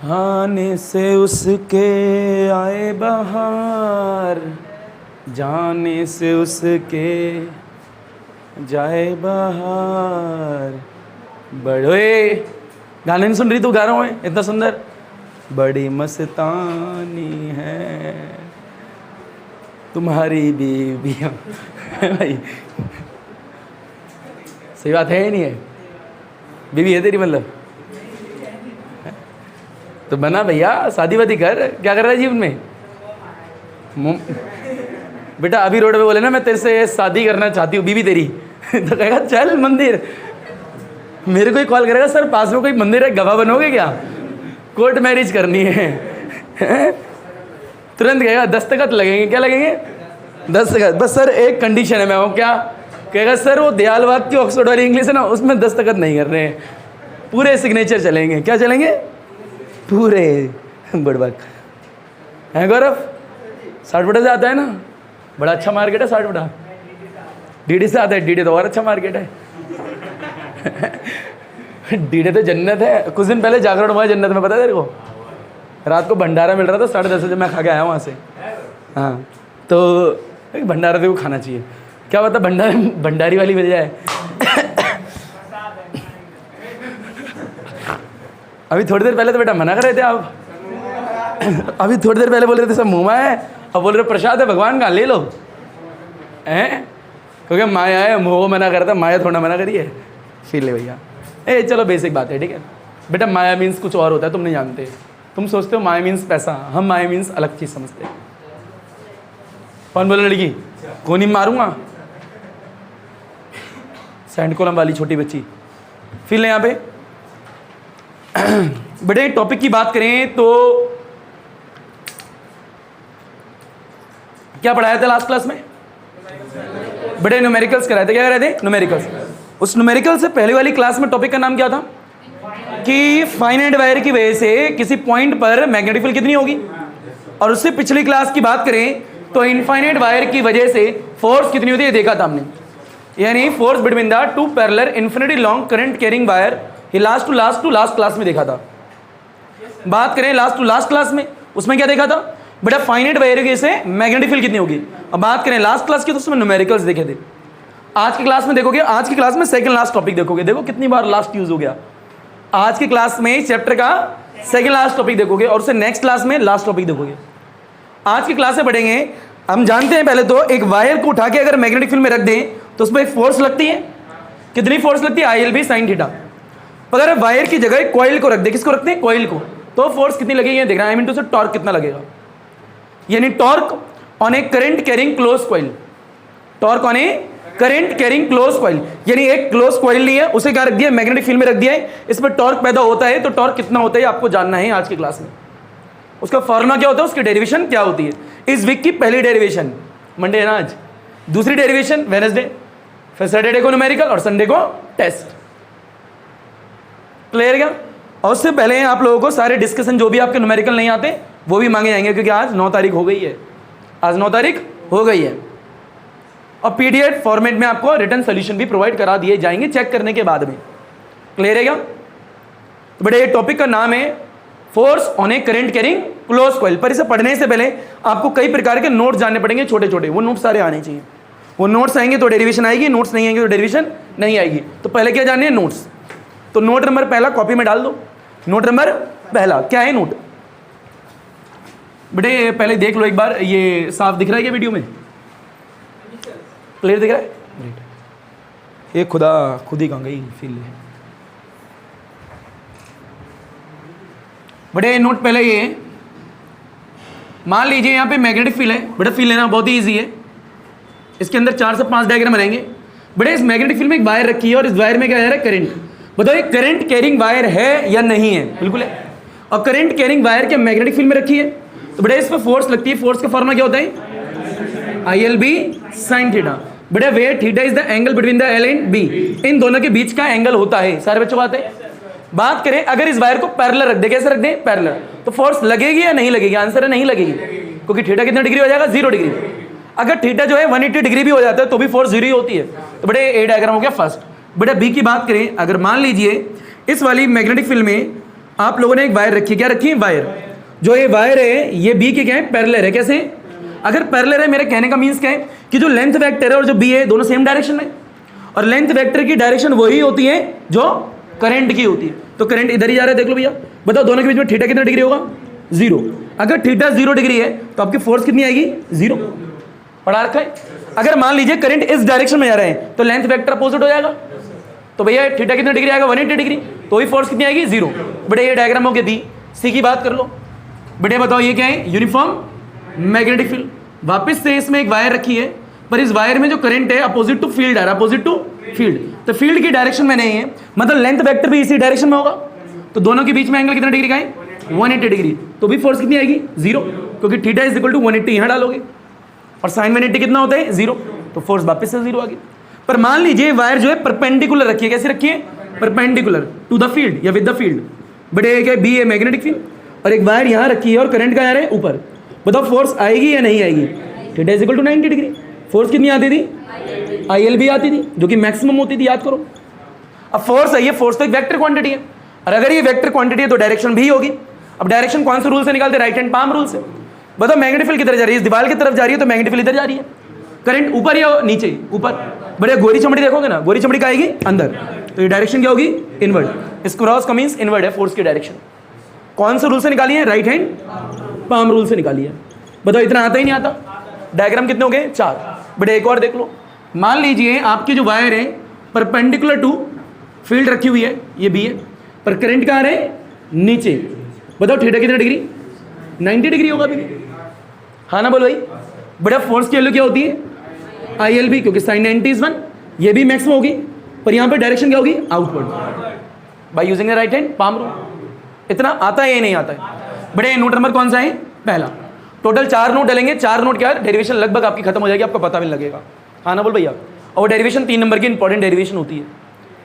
आने से उसके आए बहार, जाने से उसके जाए बहार। बड़े गाने नहीं सुन रही तू? गा रहा हूँ मैं इतना सुंदर। बड़ी मस्तानी है तुम्हारी बीवियाँ। भाई सही बात है ही नहीं है? बीवी है तेरी मतलब? तो बना भैया, शादी वादी कर। क्या कर रहा है जीवन में? बेटा अभी रोड पे बोले ना मैं तेरे से शादी करना चाहती हूँ, बीवी तेरी तो कहेगा चल मंदिर। मेरे को ही कॉल करेगा, सर पास में कोई मंदिर है, गवाह बनोगे क्या? कोर्ट मैरिज करनी है। तुरंत कहेगा दस्तखत लगेंगे। क्या लगेंगे? दस्तखत। बस सर एक कंडीशन है। मैं वो क्या कहेगा? सर वो दयालवाद की ऑक्सफोर्ड वाली इंग्लिश है ना, उसमें दस्तखत नहीं कर रहे हैं, पूरे सिग्नेचर चलेंगे। क्या चलेंगे? पूरे। बड़बक है गौरव। 60 बटा से आता है ना, बड़ा अच्छा मार्केट है 60 बटा। डीडी से आता है, डीडी तो और अच्छा मार्केट है। डीडी तो जन्नत है। कुछ दिन पहले जागरण हुआ है जन्नत में, पता है तेरे को? रात को भंडारा मिल रहा था 10:30 बजे, मैं खा के आया वहाँ से। हाँ तो भंडारा देखो खाना चाहिए। क्या पता भंडारी वाली मिल जाए। अभी थोड़ी देर पहले तो बेटा मना कर रहे थे आप। अभी थोड़ी देर पहले बोल रहे थे सब मुँह है, अब बोल रहे प्रसाद है भगवान का, ले लो। हैं क्योंकि माया है, मोह मना करता, माया थोड़ा मना करिए। फिर ले भैया। चलो बेसिक बात है, ठीक है बेटा। माया मीन्स कुछ और होता है, तुम नहीं जानते। तुम सोचते हो माया मीन्स पैसा, हम माया मीन्स अलग चीज़ समझते हैं। कौन बोले लड़की? कौन ही मारूंगा? सैंड कोलम वाली छोटी बच्ची। फिर ले यहाँ पे बड़े टॉपिक की बात करें तो क्या पढ़ाया था लास्ट क्लास में? बड़े न्यूमेरिकल्स कराए थे। क्या कराए थे? न्यूमेरिकल्स। उस न्यूमेरिकल से पहले वाली क्लास में टॉपिक का नाम क्या था? कि फाइनाइट वायर की वजह से किसी पॉइंट पर मैग्नेटिक फील्ड कितनी होगी। और उससे पिछली क्लास की बात करें तो इनफाइनाइट वायर की वजह से फोर्स कितनी होती है देखा था हमने। यानी force between the two parallel infinity long current carrying wire, ये लास्ट क्लास में देखा था। बात करें लास्ट टू लास्ट क्लास में, उसमें क्या देखा था? बेटा फाइनाइट वायर की वजह से मैग्नेटिक फील्ड कितनी होगी। अब बात करें लास्ट क्लास की तो उसमें न्यूमेरिकल्स देखे थे। आज की क्लास में देखोगे, आज की क्लास में सेकंड लास्ट टॉपिक देखोगे। देखो कितनी बार लास्ट यूज हो गया। आज की क्लास में चैप्टर का सेकंड लास्ट टॉपिक देखोगे और उससे नेक्स्ट क्लास में लास्ट टॉपिक देखोगे। आज की क्लास से पढ़ेंगे। हम जानते हैं पहले तो एक वायर को उठा के अगर मैग्नेटिक फील्ड में रख दें तो उसमें एक फोर्स लगती है। कितनी फोर्स लगती है? ILB sin theta. अगर वायर की जगह कॉइल को रख दे, किसको रखते हैं? कॉइल को, तो फोर्स कितनी लगेगी देख रहा है। I मीन टॉर्क कितना लगेगा, यानी torque on a current carrying close coil. Torque on a current carrying close coil, यानी एक क्लोज कॉइल नहीं है, उसे क्या रख दिया? मैग्नेटिक फील्ड में रख दिया है। इसमें टॉर्क पैदा होता है, तो टॉर्क कितना होता है आपको जानना है आज की क्लास में। उसका फॉर्मूला क्या होता है, उसकी डेरिवेशन क्या होती है। इस वीक की पहली डेरिवेशन मंडे है ना आज, दूसरी डेरिवेशन वेडनेसडे, फिर सैटरडे को न्यूमेरिकल और संडे को टेस्ट। क्लियर क्या? और उससे पहले आप लोगों को सारे डिस्कशन जो भी आपके न्यूमेरिकल नहीं आते वो भी मांगे जाएंगे, क्योंकि आज 9 तारीख हो गई है। आज 9 तारीख हो गई है और PDF फॉर्मेट में आपको रिटर्न सोल्यूशन भी प्रोवाइड करा दिए जाएंगे चेक करने के बाद में। क्लियर है क्या? तो बड़े टॉपिक का नाम है force on a current carrying close coil. पर इसे पढ़ने से पहले आपको कई प्रकार के नोट्स जानने पड़ेंगे, छोटे छोटे। वो नोट्स सारे आने चाहिए। वो नोट्स आएंगे तो डेरिवेशन आएगी, नोट्स नहीं आएंगे तो डेरिवेशन नहीं आएगी। तो पहले क्या जानने हैं? नोट्स। तो नोट नंबर पहला कॉपी में डाल दो। नोट नंबर पहला क्या है? नोट। बेटे पहले देख लो एक बार, ये साफ दिख रहा है क्या वीडियो में? क्लियर दिख रहा है? ग्रेट। ये खुद ही कहाँ गई फील है। बड़े नोट पहले ये मान लीजिए यहाँ पे मैग्नेटिक फील्ड है। बड़ा फील्ड लेना बहुत ही ईजी है। इसके अंदर 4 से 5 डायग्राम रहेंगे। बड़े इस मैग्नेटिक फील्ड में एक वायर रखी है और इस वायर में क्या जा रहा है? करंट। बताओ ये करंट कैरिंग वायर है या नहीं है? बिल्कुल है। और करंट कैरिंग वायर के मैग्नेटिक फील्ड में रखी है तो बड़े इस पर फोर्स लगती है। फोर्स का फॉर्मूला क्या होता है? ILB sin theta. बड़े वे theta is the angle between the L and B। इन दोनों के बीच का एंगल होता है। सारे बच्चों बात है। बात करें अगर इस वायर को पैरेलल रख दे, कैसे रख दें? पैरेलल, तो फोर्स लगेगी या नहीं लगेगी? आंसर है नहीं लगेगी, क्योंकि थीटा कितना डिग्री हो जाएगा? 0 डिग्री। अगर थीटा जो है 180 डिग्री भी हो जाता है तो भी फोर्स 0 ही होती है। तो बड़े A डायग्राम हो गया फर्स्ट। बड़े B की बात करें, अगर मान लीजिए इस वाली मैग्नेटिक फील्ड में आप लोगों ने एक वायर रखी है, क्या रखी है? वायर। जो ये वायर है ये बी के क्या है? पैरेलल है। कैसे? अगर पैरेलल है, मेरे कहने का मीन्स क्या है कि जो लेंथ वेक्टर है और जो बी है दोनों सेम डायरेक्शन में, और लेंथ वेक्टर की डायरेक्शन वही होती है जो करंट की होती है। तो करंट इधर ही जा रहा है, देख लो भैया। बताओ दोनों के बीच में थीटा कितना डिग्री होगा? 0। अगर थीटा 0 डिग्री है तो आपकी फोर्स कितनी आएगी? 0। पढ़ा रखा है। अगर मान लीजिए करंट इस डायरेक्शन में जा रहा है तो लेंथ वेक्टर अपोजिट हो जाएगा। तो भैया थीटा कितना डिग्री आएगा? 180 डिग्री। तो भी फोर्स कितनी आएगी? 0। बड़े ये डायग्राम हो गया बी। सी की बात कर लो। बेटे बताओ ये क्या है? Uniform magnetic field. वापस से इसमें एक वायर रखी है, पर इस वायर में जो करंट है अपोजिट टू फील्ड आ रहा है, अपोजिट टू फील्ड। तो फील्ड की डायरेक्शन में नहीं है, मतलब लेंथ वेक्टर भी इसी डायरेक्शन में होगा। तो दोनों के बीच में एंगल कितना डिग्री का है? 180 डिग्री। तो भी फोर्स कितनी आएगी? 0, क्योंकि थीटा इज इक्वल टू 180 यहाँ डालोगे और साइन 180 कितना होता है? 0। तो फोर्स वापस से 0 आ गई। पर मान लीजिए वायर जो है परपेंडिकुलर रखी है। कैसे रखी है? परपेंडिकुलर टू द फील्ड या विद द फील्ड। बड़े एक है बी है मैग्नेटिक फील्ड, और एक वायर यहाँ रखी है और करंट का आ रहा है ऊपर। बताओ फोर्स आएगी या नहीं आएगी? Theta is equal to 90 degree. Force कितनी आती थी? IL भी आती थी, जो कि मैक्सिमम होती थी, याद करो। अब फोर्स है, ये फोर्स तो एक वेक्टर क्वांटिटी है, और अगर ये वेक्टर क्वांटिटी है तो डायरेक्शन भी होगी। अब डायरेक्शन कौन से रूल से निकालते? राइट हैंड पाम रूल से। बताओ मैग्नेटिक फील्ड किधर जा रही है? इस दीवार की तरफ जा रही है, तो मैग्नेटिक फील्ड इधर जा रही है। करंट ऊपर या नीचे? ऊपर। बड़े गोरी चमड़ी देखोगे ना, गोरी चमड़ी का आएगी अंदर, तो ये डायरेक्शन क्या होगी? इनवर्ड। इस क्रॉस का मीन्स इनवर्ड है फोर्स की डायरेक्शन। कौन से रूल से निकाली है? राइट हैंड पाम रूल से निकाली है। बताओ इतना आता ही नहीं आता। डायग्राम कितने हो गए? 4। बड़े एक और देख लो। मान लीजिए आपकी जो वायर है परपेंडिकुलर टू फील्ड रखी हुई है, ये बी है, पर करंट कहाँ है? नीचे। बताओ थीटा कितना डिग्री? 90 डिग्री होगा अभी। हाँ ना बोलो भाई। बड़ा फोर्स की वैल्यू क्या होती है? IL भी, क्योंकि साइन 90 इज 1। ये भी मैक्सिमम होगी, पर यहाँ पे डायरेक्शन क्या होगी? Outward, by using the right hand palm rule. इतना आता है या नहीं आता है? बड़े नोट नंबर कौन सा है? पहला। Total 4 note डलेंगे। 4 नोट क्या है? डेरिवेशन लगभग आपकी खत्म हो जाएगी, आपको पता भी नहीं लगेगा। हाँ ना बोल भैया। और डेरिवेशन 3 नंबर की इंपॉर्टेंट डेरिवेशन होती है।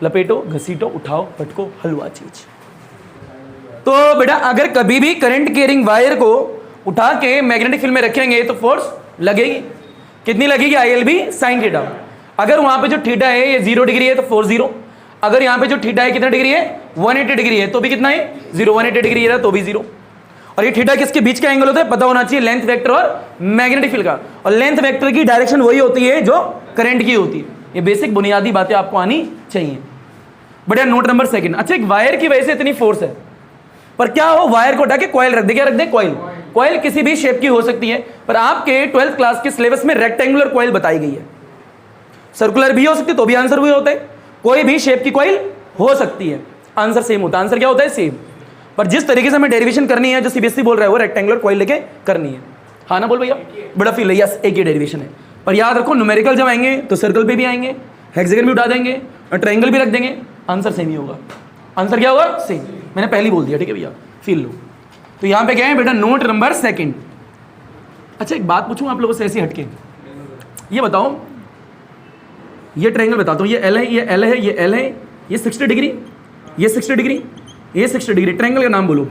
लपेटो, घसीटो, उठाओ, पटको, हलवा चीज। तो बेटा अगर कभी भी करंट कैरिंग वायर को उठा के मैग्नेटिक फील्ड में रखेंगे तो फोर्स लगेगी। कितनी लगेगी? IL भी साइन थीटा। अगर वहां पे जो थीटा है ये 0 डिग्री है तो फोर्स 0। अगर यहाँ पे जो थीटा है कितना डिग्री है? 180 डिग्री है, तो भी कितना है? 0। 180 डिग्री है तो भी 0। और ये थीटा किसके बीच का एंगल होता है? पता होना चाहिए, लेंथ वेक्टर और मैग्नेटिक फील्ड का। और लेंथ वेक्टर की डायरेक्शन वही होती है जो करंट की होती है। ये बेसिक बुनियादी बातें आपको आनी चाहिए। बढ़िया। Note number 2। अच्छा, एक वायर की वजह से इतनी फोर्स है, पर क्या हो? वायर को उठा के कॉइल रख दे। क्या रख दे? कॉइल। कॉइल किसी भी शेप की हो सकती है, पर आपके 12th क्लास के सिलेबस में रेक्टेंगुलर कॉइल बताई गई है। सर्कुलर भी हो सकती है, तो भी आंसर वही होता है। कोई भी शेप की कॉइल हो सकती है, आंसर सेम होता है। आंसर क्या होता है? सेम। पर जिस तरीके से हमें डेरिवेशन करनी है, जो CBSE बोल रहा है, वो रेक्टेंगुलर कॉइल लेके करनी है। हाँ ना बोल भैया। बड़ा फील है। यस, एक ही डेरिवेशन है। पर याद रखो न्यूमेरिकल जब आएंगे तो सर्कल पे भी आएंगे, हेक्सागन भी उठा देंगे और ट्रायंगल भी रख देंगे, आंसर सेम ही होगा। आंसर क्या होगा? सेम। मैंने पहले ही बोल दिया, ठीक है भैया, फील लो। तो यहाँ पे क्या है बेटा? Note number 2। अच्छा, एक बात पूछूं आप लोगों से ऐसे हटके, ये बताओ, ये ट्रायंगल बताता हूँ, ये L है, ये L है, ये L है, ये 60 डिग्री, ये 60 डिग्री, ये 60 डिग्री। ट्रायंगल का नाम बोलो।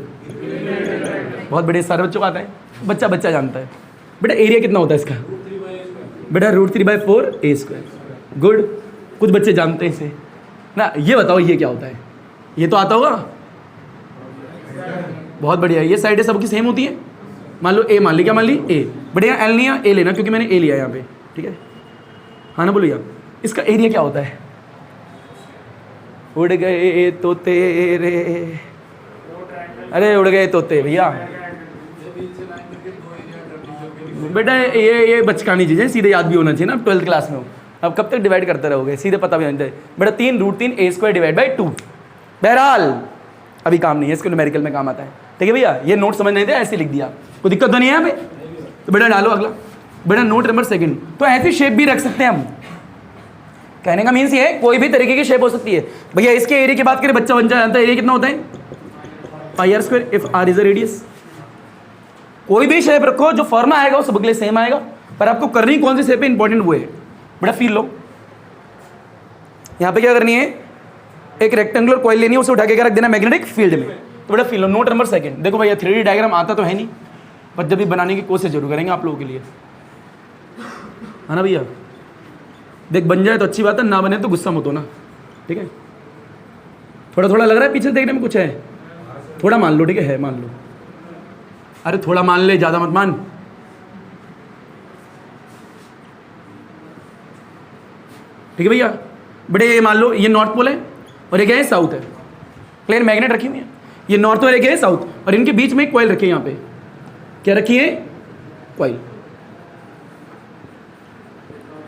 बहुत बड़े, सारे बच्चों को आता है, बच्चा बच्चा जानता है। बेटा एरिया कितना होता है इसका? बेटा √3/4 A²। गुड। कुछ बच्चे जानते हैं इसे ना। ये बताओ ये क्या होता है? ये तो आता होगा। बहुत बढ़िया। ये साइडें सबकी सेम होती है। मान लो A, मान ली, क्या मान ली? A। बढ़िया, L नहीं है, A लेना, क्योंकि मैंने A लिया यहाँ पे, ठीक है। हाँ ना बोलो यार। इसका एरिया क्या होता है? उड़ गए तोते रे, अरे उड़ गए तोते भैया। बेटा ये बचकानी चीज़ें, सीधे याद भी होना चाहिए ना, 12th क्लास में हो। अब कब तक डिवाइड करते रहोगे? सीधे पता भी होना चाहिए। बेटा 3 √3 A²/2। बहरहाल अभी काम नहीं है, इसको न्यूमेरिकल में काम आता है, ठीक है भैया। ये नोट समझ नहीं थे, ऐसे लिख दिया, कोई दिक्कत तो नहीं है यहाँ पे। तो बेटा डालो अगला। बेटा नोट नंबर 2। तो ऐसी शेप भी रख सकते हैं हम। कहने का मीन्स ये है, कोई भी तरीके की शेप हो सकती है भैया। इसके एरिया की बात करें, बच्चा बन जानता है एरिया कितना होता है? πr² if r is a radius। कोई भी शेप रखो, जो फॉर्मा आएगा वो सबके लिए सेम आएगा, पर आपको करनी कौन सी शेप है इंपॉर्टेंट वो है। बड़ा फील लो। यहाँ पे क्या करनी है? एक रेक्टेंगुलर कॉइल लेनी है, उसे उठा के रख देना मैग्नेटिक फील्ड में। तो बड़ा फील लो। Note number 2। देखो भैया 3D डायग्राम आता तो है नहीं, पर जब भी बनाने की कोशिश जरूर करेंगे आप लोगों के लिए, है ना भैया। देख बन जाए तो अच्छी बात है, ना बने तो गुस्सा मत हो ना, ठीक है। थोड़ा थोड़ा लग रहा है पीछे देखने में कुछ है, थोड़ा मान लो, ठीक है मान लो, अरे थोड़ा मान ले, ज्यादा मत मान। ठीक है भैया, बड़े ये मान लो ये नॉर्थ पोल है और ये क्या है, साउथ है। प्लेन मैग्नेट रखी हुई है, ये नॉर्थ और ये क्या है, साउथ, और इनके बीच में एक कॉइल रखी है। यहाँ पे क्या रखी है, कॉइल,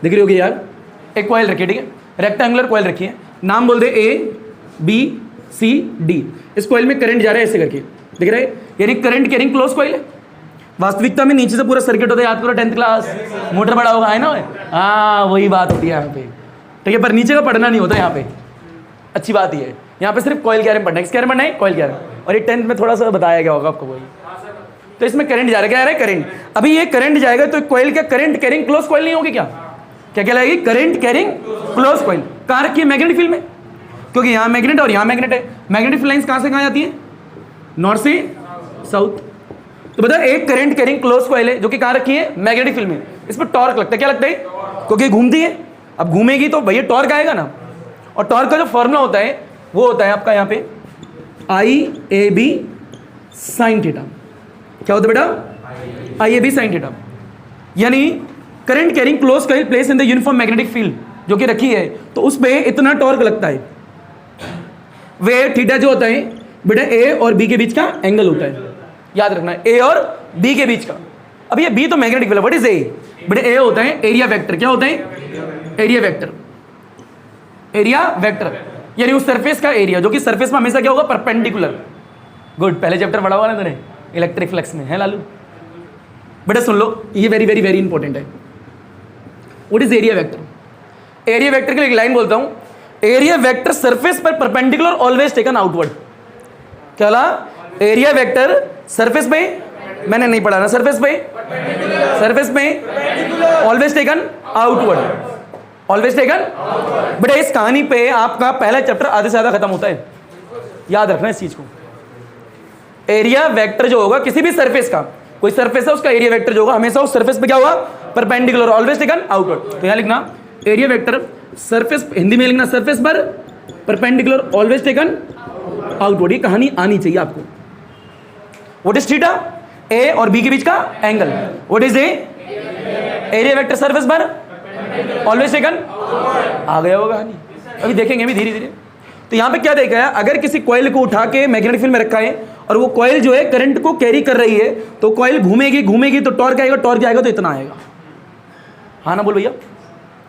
दिख रही होगी यार, एक कॉइल रखी है, ठीक है, रेक्टेंगुलर कॉइल रखी है। नाम बोल दे ABCD। इस कॉइल में करंट जा रहा है ऐसे करके, दिख रहा है, यानी करंट कैरिंग क्लोज कॉइल है। वास्तविकता में नीचे से पूरा सर्किट होता है, याद करो 10th क्लास, मोटर बड़ा होगा, है ना, हाँ वही बात होती है यहाँ पे, ठीक है, पर नीचे का पढ़ना नहीं होता यहाँ पे। अच्छी बात ही है, यहाँ पे सिर्फ कॉइल के बारे में पढ़ना है, किसके बारे में पढ़ना है, कॉइल के बारे में। और ये 10th में थोड़ा सा बताया गया होगा आपको वही। तो इसमें करंट जा रहा है, क्या आ रहा है, करंट। अभी ये करंट जाएगा तो कॉइल क्या करंट कैरिंग क्लोज कॉइल नहीं होगी क्या, क्या कहलाएगी, करंट कैरिंग क्लोज कॉइल। कहाँ रखी है, मैग्नेटिक फील्ड में, क्योंकि यहाँ मैग्नेट और यहाँ मैग्नेट है। मैग्नेटिक लाइंस कहाँ से कहाँ जाती है, नॉर्थ से साउथ। तो बता, एक करंट कैरिंग क्लोज कॉइल है जो कि कहाँ रखी है, मैग्नेटिक फील्ड में। इस पर टॉर्क लगता है, क्या लगता है, क्योंकि घूमती है। अब घूमेगी तो भैया टॉर्क आएगा ना, और टॉर्क का जो फॉर्मूला होता है वो होता है आपका यहाँ पे IAB साइन थीटा। क्या होता है बेटा, IAB साइन थीटा। यानी current carrying close coil place in the uniform magnetic field जो कि रखी है, तो उस पे इतना टॉर्क लगता है। वे थीटा जो होता है बेटा A और B के बीच का एंगल होता है, याद रखना है, A और B के बीच का। अब ये B तो मैग्नेटिक फील्ड है, व्हाट इज A, बेटा A होता है एरिया वेक्टर। क्या होता है, एरिया वेक्टर। एरिया वेक्टर यानी उस सरफेस का एरिया जो कि सरफेस में हमेशा क्या होगा, परपेंडिकुलर। गुड, पहले चैप्टर पढ़ा हुआ ना तूने इलेक्ट्रिक फ्लक्स में, है लालू। बेटा सुन लो, ये वेरी वेरी वेरी इंपॉर्टेंट है। What is area vector, area vector के लिए एक लाइन बोलता हूं, एरिया वेक्टर सरफेस पर परपेंडिकुलर ऑलवेज टेकन आउटवर्ड। क्या ला, एरिया वेक्टर सरफेस पे, मैंने नहीं पढ़ा ना, सरफेस पे always taken outward, always taken. बेटा इस कहानी पे आपका पहला चैप्टर आधे से ज्यादा खत्म होता है, याद रखना इस चीज को। एरिया वेक्टर जो होगा किसी भी सरफेस का, कोई सरफेस है उसका एरिया वेक्टर जो होगा हमेशा उस सरफेस पे क्या होगा, परपेंडिकुलर ऑलवेज टेकन आउटवर्ड। तो यहां लिखना एरिया वेक्टर सरफेस, हिंदी में लिखना सरफेस पर परपेंडिकुलर ऑलवेज टेकन आउटवर्ड। ये कहानी आनी चाहिए आपको। व्हाट इज थीटा, A और B के बीच का angle. What is A, area vector surface पर ऑलवेज टेकन, आ गया होगा कहानी, अभी देखेंगे अभी धीरे धीरे। तो यहाँ पे क्या देखा है, अगर किसी कॉइल को उठा के मैग्नेटिक फील्ड में रखा है और वो कॉइल जो है करंट को कैरी कर रही है, तो कॉइल घूमेगी घूमेगी तो टॉर्क आएगा, टॉर्क आएगा तो इतना आएगा। हाँ ना बोल भैया,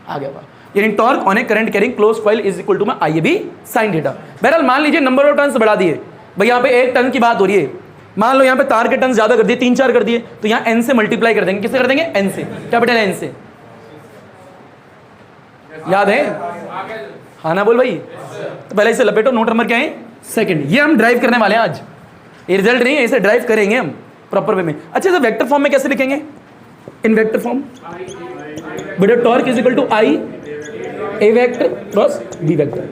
आ गया। यानी torque on a current carrying close coil is equal to में IAB साइन थीटा। बहरहाल मान लीजिए नंबर ऑफ टर्न्स बढ़ा दिए भाई, यहाँ पे 1 टन की बात हो रही है, मान लो यहाँ पे तार के टर्न्स ज्यादा कर दिए, 3-4 कर दिए, तो यहाँ n से मल्टीप्लाई कर देंगे। किससे कर देंगे, n से, कैपिटल N से। याद है, हाँ ना बोल भाई। तो पहले इसे लपेटो, नोट नंबर क्या है, सेकंड। ये हम ड्राइव करने वाले हैं आज, ये रिजल्ट नहीं है, इसे ड्राइव करेंगे हम प्रॉपर वे में। अच्छा तो वेक्टर फॉर्म में कैसे लिखेंगे, इन वेक्टर फॉर्म, बेटा torque is equal to I A vector cross B vector.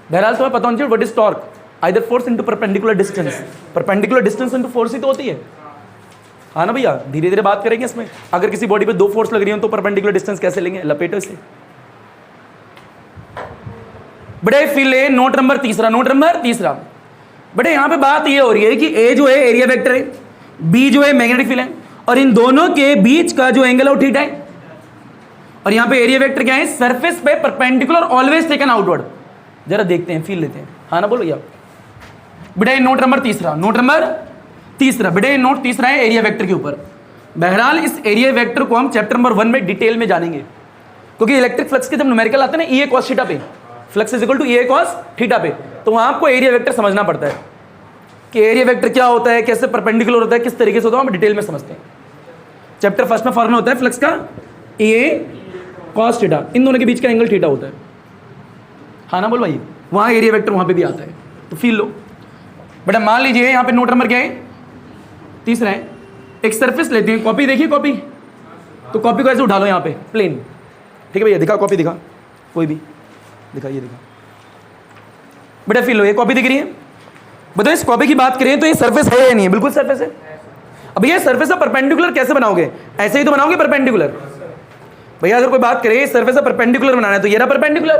बहरहाल तुम्हें पता होना चाहिए what is torque, either force into perpendicular distance, perpendicular distance into force ही तो होती है। हाँ ना भैया, धीरे धीरे बात करेंगे इसमें। अगर किसी बॉडी पे 2 फोर्स लग रही हो तो परपेंडिकुलर डिस्टेंस कैसे लेंगे, लपेटो इसे। बड़े फिल है नोट नंबर तीसरा, नोट नंबर तीसरा। बड़े यहाँ पे बात ये हो रही है कि A जो है एरिया वेक्टर है, B जो है मैग्नेटिक फील्ड है, और इन दोनों के बीच का जो एंगल है वो थीटा है। और यहाँ पे एरिया वेक्टर क्या है, सरफेस पे परपेंडिकुलर ऑलवेज टेकन आउटवर्ड। जरा देखते हैं, फील लेते हैं। हाँ ना बोलो भैया। बेटा नोट नंबर तीसरा, नोट नंबर तीसरा, बेटा नोट तीसरा है एरिया वेक्टर के ऊपर। बहरहाल इस एरिया वेक्टर को हम चैप्टर नंबर 1 में डिटेल में जानेंगे, क्योंकि इलेक्ट्रिक फ्लक्स के जब न्यूमेरिकल आते हैं ना, EA cos थीटा पे, flux is equal to EA cos theta पे, तो वहां आपको एरिया वेक्टर समझना पड़ता है कि एरिया वेक्टर क्या होता है, कैसे परपेंडिकुलर होता है, किस तरीके से होता है, हम डिटेल में समझते हैं। चैप्टर फर्स्ट में फॉर्मूला होता है फ्लक्स का EA cos थीटा, इन दोनों के बीच का एंगल थीटा होता है। हाँ ना बोल भाई, वहाँ एरिया वेक्टर वहाँ पे भी आता है, तो फील लो। बेटा मान लीजिए यहाँ पे नोट नंबर क्या है, तीसरा है। एक सरफेस लेते हैं, कॉपी देखिए कॉपी, तो कॉपी को ऐसे उठा लो यहाँ पे प्लेन, ठीक है भैया, दिखा कॉपी दिखा, कोई भी दिखा, ये दिखा बेटा, फील लो, ये कॉपी दिख रही है। बताओ इस कॉपी की बात करें तो ये सरफेस है या नहीं है, बिल्कुल सरफेस है। अब ये सरफेस है परपेंडिकुलर कैसे बनाओगे, ऐसे ही तो बनाओगे परपेंडिकुलर। भैया अगर कोई बात करे सरफेस है परपेंडिकुलर बनाना है, तो ये रहा परपेंडिकुलर।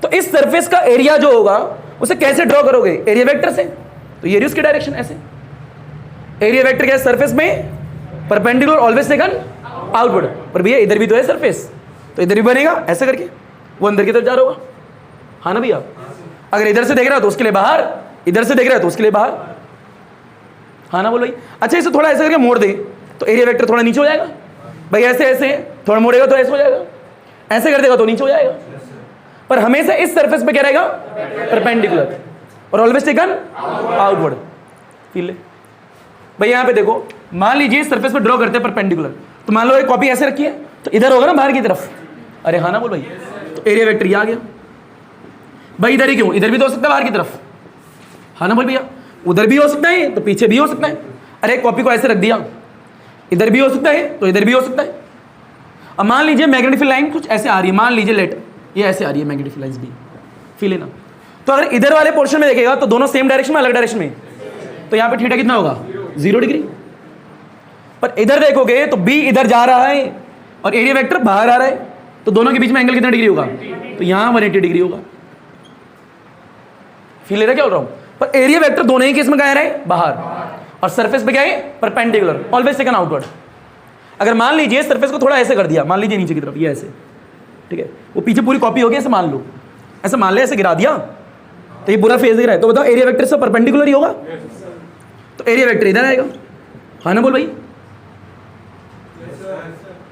तो इस सरफेस का एरिया जो होगा उसे कैसे ड्रॉ करोगे, एरिया वेक्टर से। तो ये रही उसकी डायरेक्शन ऐसे। एरिया वेक्टर क्या है सरफेस में परपेंडिकुलर ऑलवेज टेकन आउटवर्ड, पर भैया इधर भी तो है सरफेस, तो इधर भी बनेगा ऐसे करके, वो अंदर की तरफ जा रहा होगा, हाँ ना भैया। अगर इधर से देख रहा है तो उसके लिए बाहर, इधर से देख रहा है तो उसके लिए बाहर, हाँ ना बोल भाई। अच्छा इसे थोड़ा ऐसे करके मोड़ दे तो एरिया वेक्टर थोड़ा नीचे हो जाएगा भाई, ऐसे ऐसे थोड़ा मोड़ेगा तो ऐसे हो जाएगा, ऐसे कर देगा तो नीचे हो जाएगा, पर हमेशा इस सरफेस पे क्या रहेगा परपेंडिकुलर और ऑलवेज टेकन आउटवर्ड। फील ले भाई, यहाँ पे देखो मान लीजिए सरफेस पे ड्रॉ करते हैं परपेंडिकुलर, तो मान लो एक कॉपी ऐसे रखी है तो इधर होगा ना बाहर की तरफ, अरे हाँ ना बोल भाई, तो एरिया वेक्टर ये आ गया भाई। इधर ही क्यों, इधर भी तो हो सकता है बाहर की तरफ, हाँ ना बोल भैया, उधर भी हो सकता है तो पीछे भी हो सकता है। अरे कॉपी को ऐसे रख दिया, इधर भी हो सकता है तो इधर भी हो सकता है। अब मान लीजिए मैग्नेटिक लाइन कुछ ऐसे आ रही है, मान लीजिए लेट ये ऐसे आ रही है मैग्नेटिक लाइन भी, फील लेना। तो अगर इधर वाले पोर्शन में देखेगा तो दोनों सेम डायरेक्शन में अलग डायरेक्शन में, तो यहाँ पे थीटा कितना होगा 0 डिग्री। पर इधर देखोगे तो बी इधर जा रहा है और एरिया वेक्टर बाहर आ रहा है, तो दोनों के बीच में एंगल कितना डिग्री होगा, तो यहाँ 180 डिग्री होगा। फील ले रहा क्या बोल रहा हूँ, पर एरिया वेक्टर दोनों ही केस में क्या है बाहर, और सरफेस पे क्या है परपेंडिकुलर ऑलवेज टेकन आउटवर्ड। अगर मान लीजिए सरफेस को थोड़ा ऐसे कर दिया, मान लीजिए नीचे की तरफ ये ऐसे, ठीक है, वो पीछे पूरी कॉपी हो गई ऐसे मान लो, ऐसे मान ले ऐसे गिरा दिया तो ये पूरा फेस दिख रहा है, तो बताओ एरिया वेक्टर से परपेंडिकुलर ही होगा, तो एरिया वेक्टर इधर आएगा, हाँ ना बोल भाई।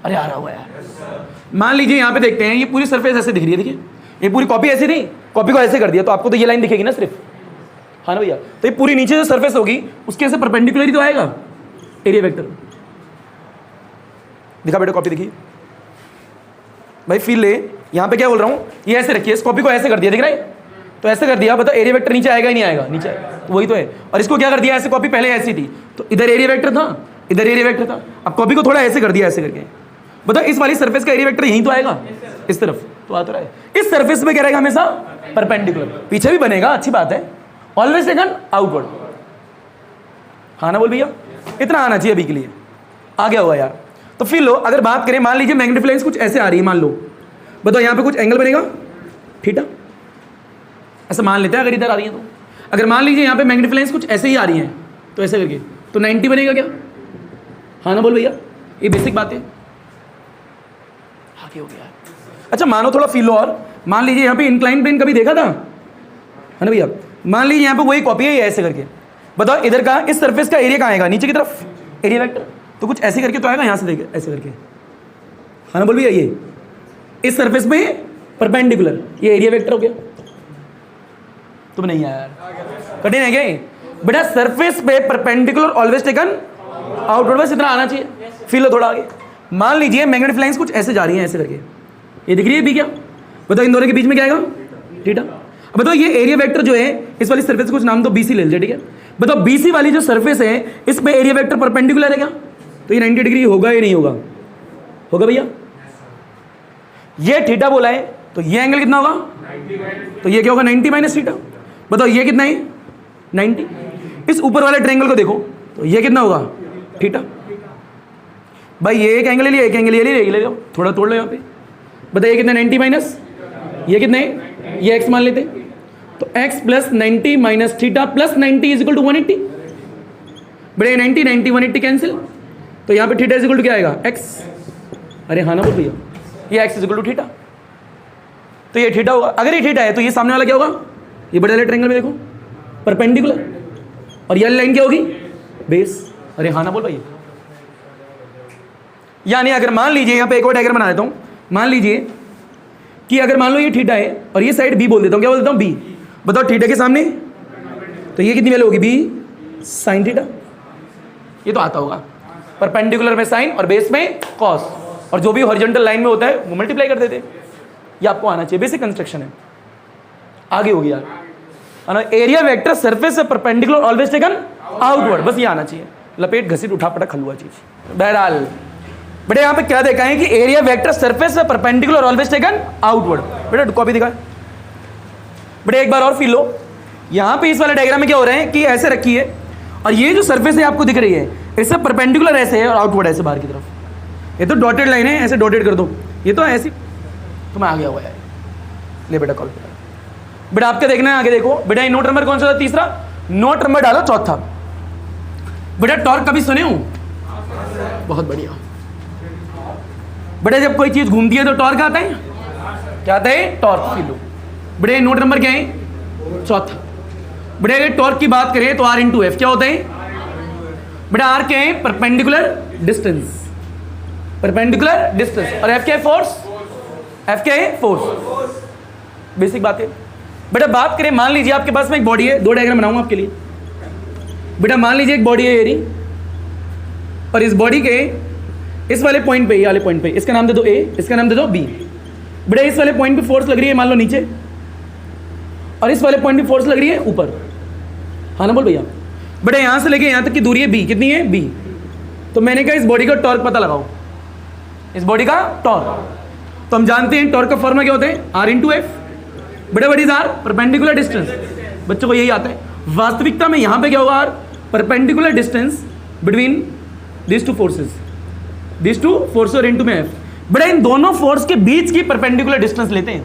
अरे आ रहा हुआ यार। मान लीजिए यहाँ पे देखते हैं ये पूरी सरफेस ऐसे दिख रही है, देखिए ये पूरी कॉपी ऐसी नहीं, कॉपी को ऐसे कर दिया तो आपको तो ये लाइन दिखेगी ना सिर्फ, हाँ ना भैया। तो ये पूरी नीचे जो सरफेस होगी उसके ऐसे परपेंडिकुलर ही तो आएगा एरिया वेक्टर। दिखा बेटा कॉपी दिखी भाई, फील ले। यहाँ पे क्या बोल रहा हूँ, ये ऐसे रखिए, इस कॉपी को ऐसे कर दिया, दिख रहा है, तो ऐसे कर दिया, बताओ एरिया वेक्टर नीचे आएगा ही नहीं आएगा, नीचे आएगा, तो वही तो है। और इसको क्या कर दिया, ऐसे कॉपी पहले ऐसी थी तो इधर एरिया वेक्टर था, इधर एरिया वेक्टर था, अब कॉपी को थोड़ा ऐसे कर दिया, ऐसे करके, बताओ इस वाली सरफेस का एरिया वेक्टर यहीं तो आएगा, इस तरफ तो आता रहा है, इस सरफेस में क्या रहेगा हमेशा परपेंडिकुलर, पीछे भी बनेगा, अच्छी बात है, ऑलवेज टेकन आउटवर्ड, हाँ ना बोल भैया। इतना आना चाहिए अभी के लिए, आ गया हुआ यार। तो फिर लो अगर बात करें, मान लीजिए मैग्नेटिक फ्लक्स कुछ ऐसे आ रही है, मान लो, बताओ यहाँ पे कुछ एंगल बनेगा थीटा, ऐसा मान लेते हैं अगर इधर आ रही है तो। अगर मान लीजिए यहाँ पे मैग्नेटिक फ्लक्स कुछ ऐसे ही आ रही है तो ऐसे करके, तो 90 बनेगा क्या, हाँ ना बोल भैया, ये बेसिक बात है, आगे हो गया। अच्छा मानो थोड़ा फील लो, और मान लीजिए यहाँ पे इंक्लाइन प्लेन कभी देखा था, है ना भैया, मान लीजिए यहाँ पे वही कॉपी है ऐसे करके, बताओ इधर का इस सरफेस का एरिया कहाँ आएगा, नीचे की तरफ एरिया वेक्टर, तो कुछ ऐसे करके तो आएगा, यहाँ से देखे ऐसे करके, हाँ ना बोल भैया, ये इस सरफेस पे परपेंडिकुलर, ये एरिया वेक्टर हो गया। तुम नहीं आया यार, कठिन है क्या बेटा, सरफेस पे परपेंडिकुलर ऑलवेज टेकन आउटवर्ड, बस इतना आना चाहिए। फील लो थोड़ा आगे, मान लीजिए मैग्नेटिक फ्लक्स कुछ ऐसे जा रही है, ऐसे करके, ये दिख रही है बी, क्या बताओ इन दोनों के बीच में क्या आएगा थीटा। अब बताओ ये एरिया वेक्टर जो है इस वाली सरफेस कुछ नाम तो BC ले लीजिए, ठीक है, बताओ BC वाली जो सरफेस है इस पे एरिया वेक्टर परपेंडिकुलर है क्या, तो ये 90 डिग्री होगा या नहीं होगा, होगा भैया। ये थीटा बोला है तो ये एंगल कितना होगा, तो ये क्या होगा 90 माइनस थीटा। बताओ ये कितना है 90, इस ऊपर वाले ट्रायंगल को देखो तो ये कितना होगा थीटा। भाई ये एक एंगल ले लिया, एक एंगल ये ले लो, थोड़ा तोड़ लो यहाँ पे, बताइए कितना 90 माइनस ये कितना है, ये x मान लेते, तो x plus 90 minus theta plus 90 is equal to 180। बड़े 90 90 180 कैंसिल, तो यहाँ पे थीटा इज इक्वल टू क्या आएगा x, अरे हाँ ना बोल भैया, ये x is equal to theta, तो ये थीटा होगा। अगर ये थीटा है तो ये सामने वाला क्या होगा, ये बड़े वाले ट्रायंगल में देखो परपेंडिकुलर, और ये लाइन क्या होगी बेस, अरे हाँ ना बोल भाई। यानी अगर मान लीजिए यहाँ पे एक और डायग्राम बना देता हूँ, मान लीजिए कि अगर मान लो ये थीटा है और ये साइड b बोल देता हूँ, क्या बोल देता हूँ b, बताओ थीटा के सामने तो ये कितनी वैल्यू होगी b साइन थीटा, ये तो आता होगा, परपेंडिकुलर में साइन और बेस में कॉस, और जो भी हॉरिजॉन्टल लाइन में होता है वो मल्टीप्लाई कर देते, ये आपको आना चाहिए, बेसिक कंस्ट्रक्शन है। आगे होगी यार, एरिया वेक्टर सरफेस से परपेंडिकुलर ऑलवेज टेकन आउटवर्ड, बस ये आना चाहिए, लपेट घसीट उठा पटक खलुआ चीज। बहरहाल बेटा यहाँ पे क्या देखा है कि एरिया वेक्टर सरफेस से परपेंडिकुलर ऑलवेज टेकन आउटवर्ड। बेटा कॉपी दिखा बेटा, एक बार और फील लो, यहाँ पे इस वाले डायग्राम में क्या हो रहा है कि ऐसे रखी है और ये जो सरफेस है आपको दिख रही है इससे परपेंडिकुलर ऐसे है और आउटवर्ड ऐसे बाहर की तरफ, ये तो डॉटेड लाइन है, ऐसे डॉटेड कर दो, ये तो ऐसी, तुम्हें आ गया हुआ है, ले बेटा कॉल बेटा आपके देखना है, आगे देखो बेटा, नोट नंबर कौन सा था, तीसरा नोट नंबर डालो चौथा। बेटा टॉर्क कभी सुने हो? बहुत बढ़िया। बेटा जब कोई चीज घूमती है तो टॉर्क आता है, क्या आता है? टॉर्क। फील लो बेटा, नोट नंबर क्या है? चौथा। बेटा अगर टॉर्क की बात करें तो आर इंटू एफ क्या होता है? बेटा आर क्या है? Perpendicular distance, perpendicular distance. और एफ क्या है? फोर्स। एफ क्या है? फोर्स। बेसिक बात है। बेटा बात करें, मान लीजिए आपके पास में एक बॉडी है, दो डायग्राम बनाऊंगा आपके लिए। बेटा मान लीजिए एक बॉडी है ये रही, और इस बॉडी के इस वाले पॉइंट पे, ये वाले पॉइंट पे इसका नाम दे दो ए, इसका नाम दे दो बी। बेटा इस वाले पॉइंट पे फोर्स लग रही है मान लो नीचे, और इस वाले पॉइंट पे फोर्स लग रही है ऊपर। हाँ ना बोल भैया? बेटा यहां से लेके यहां तक की दूरी है बी, कितनी है? बी। तो मैंने कहा इस बॉडी का टॉर्क पता लगाओ, इस बॉडी का टॉर्क। तो हम जानते हैं टॉर्क का फॉर्मूला क्या होता है? R into F. बेटा what is R? Perpendicular distance. बच्चों को यही आता है। वास्तविकता में यहां पे क्या होगा? R perpendicular distance between this two forces, this two force और इनटू में एफ। बेटा इन दोनों फोर्स के बीच की परपेंडिकुलर डिस्टेंस लेते हैं।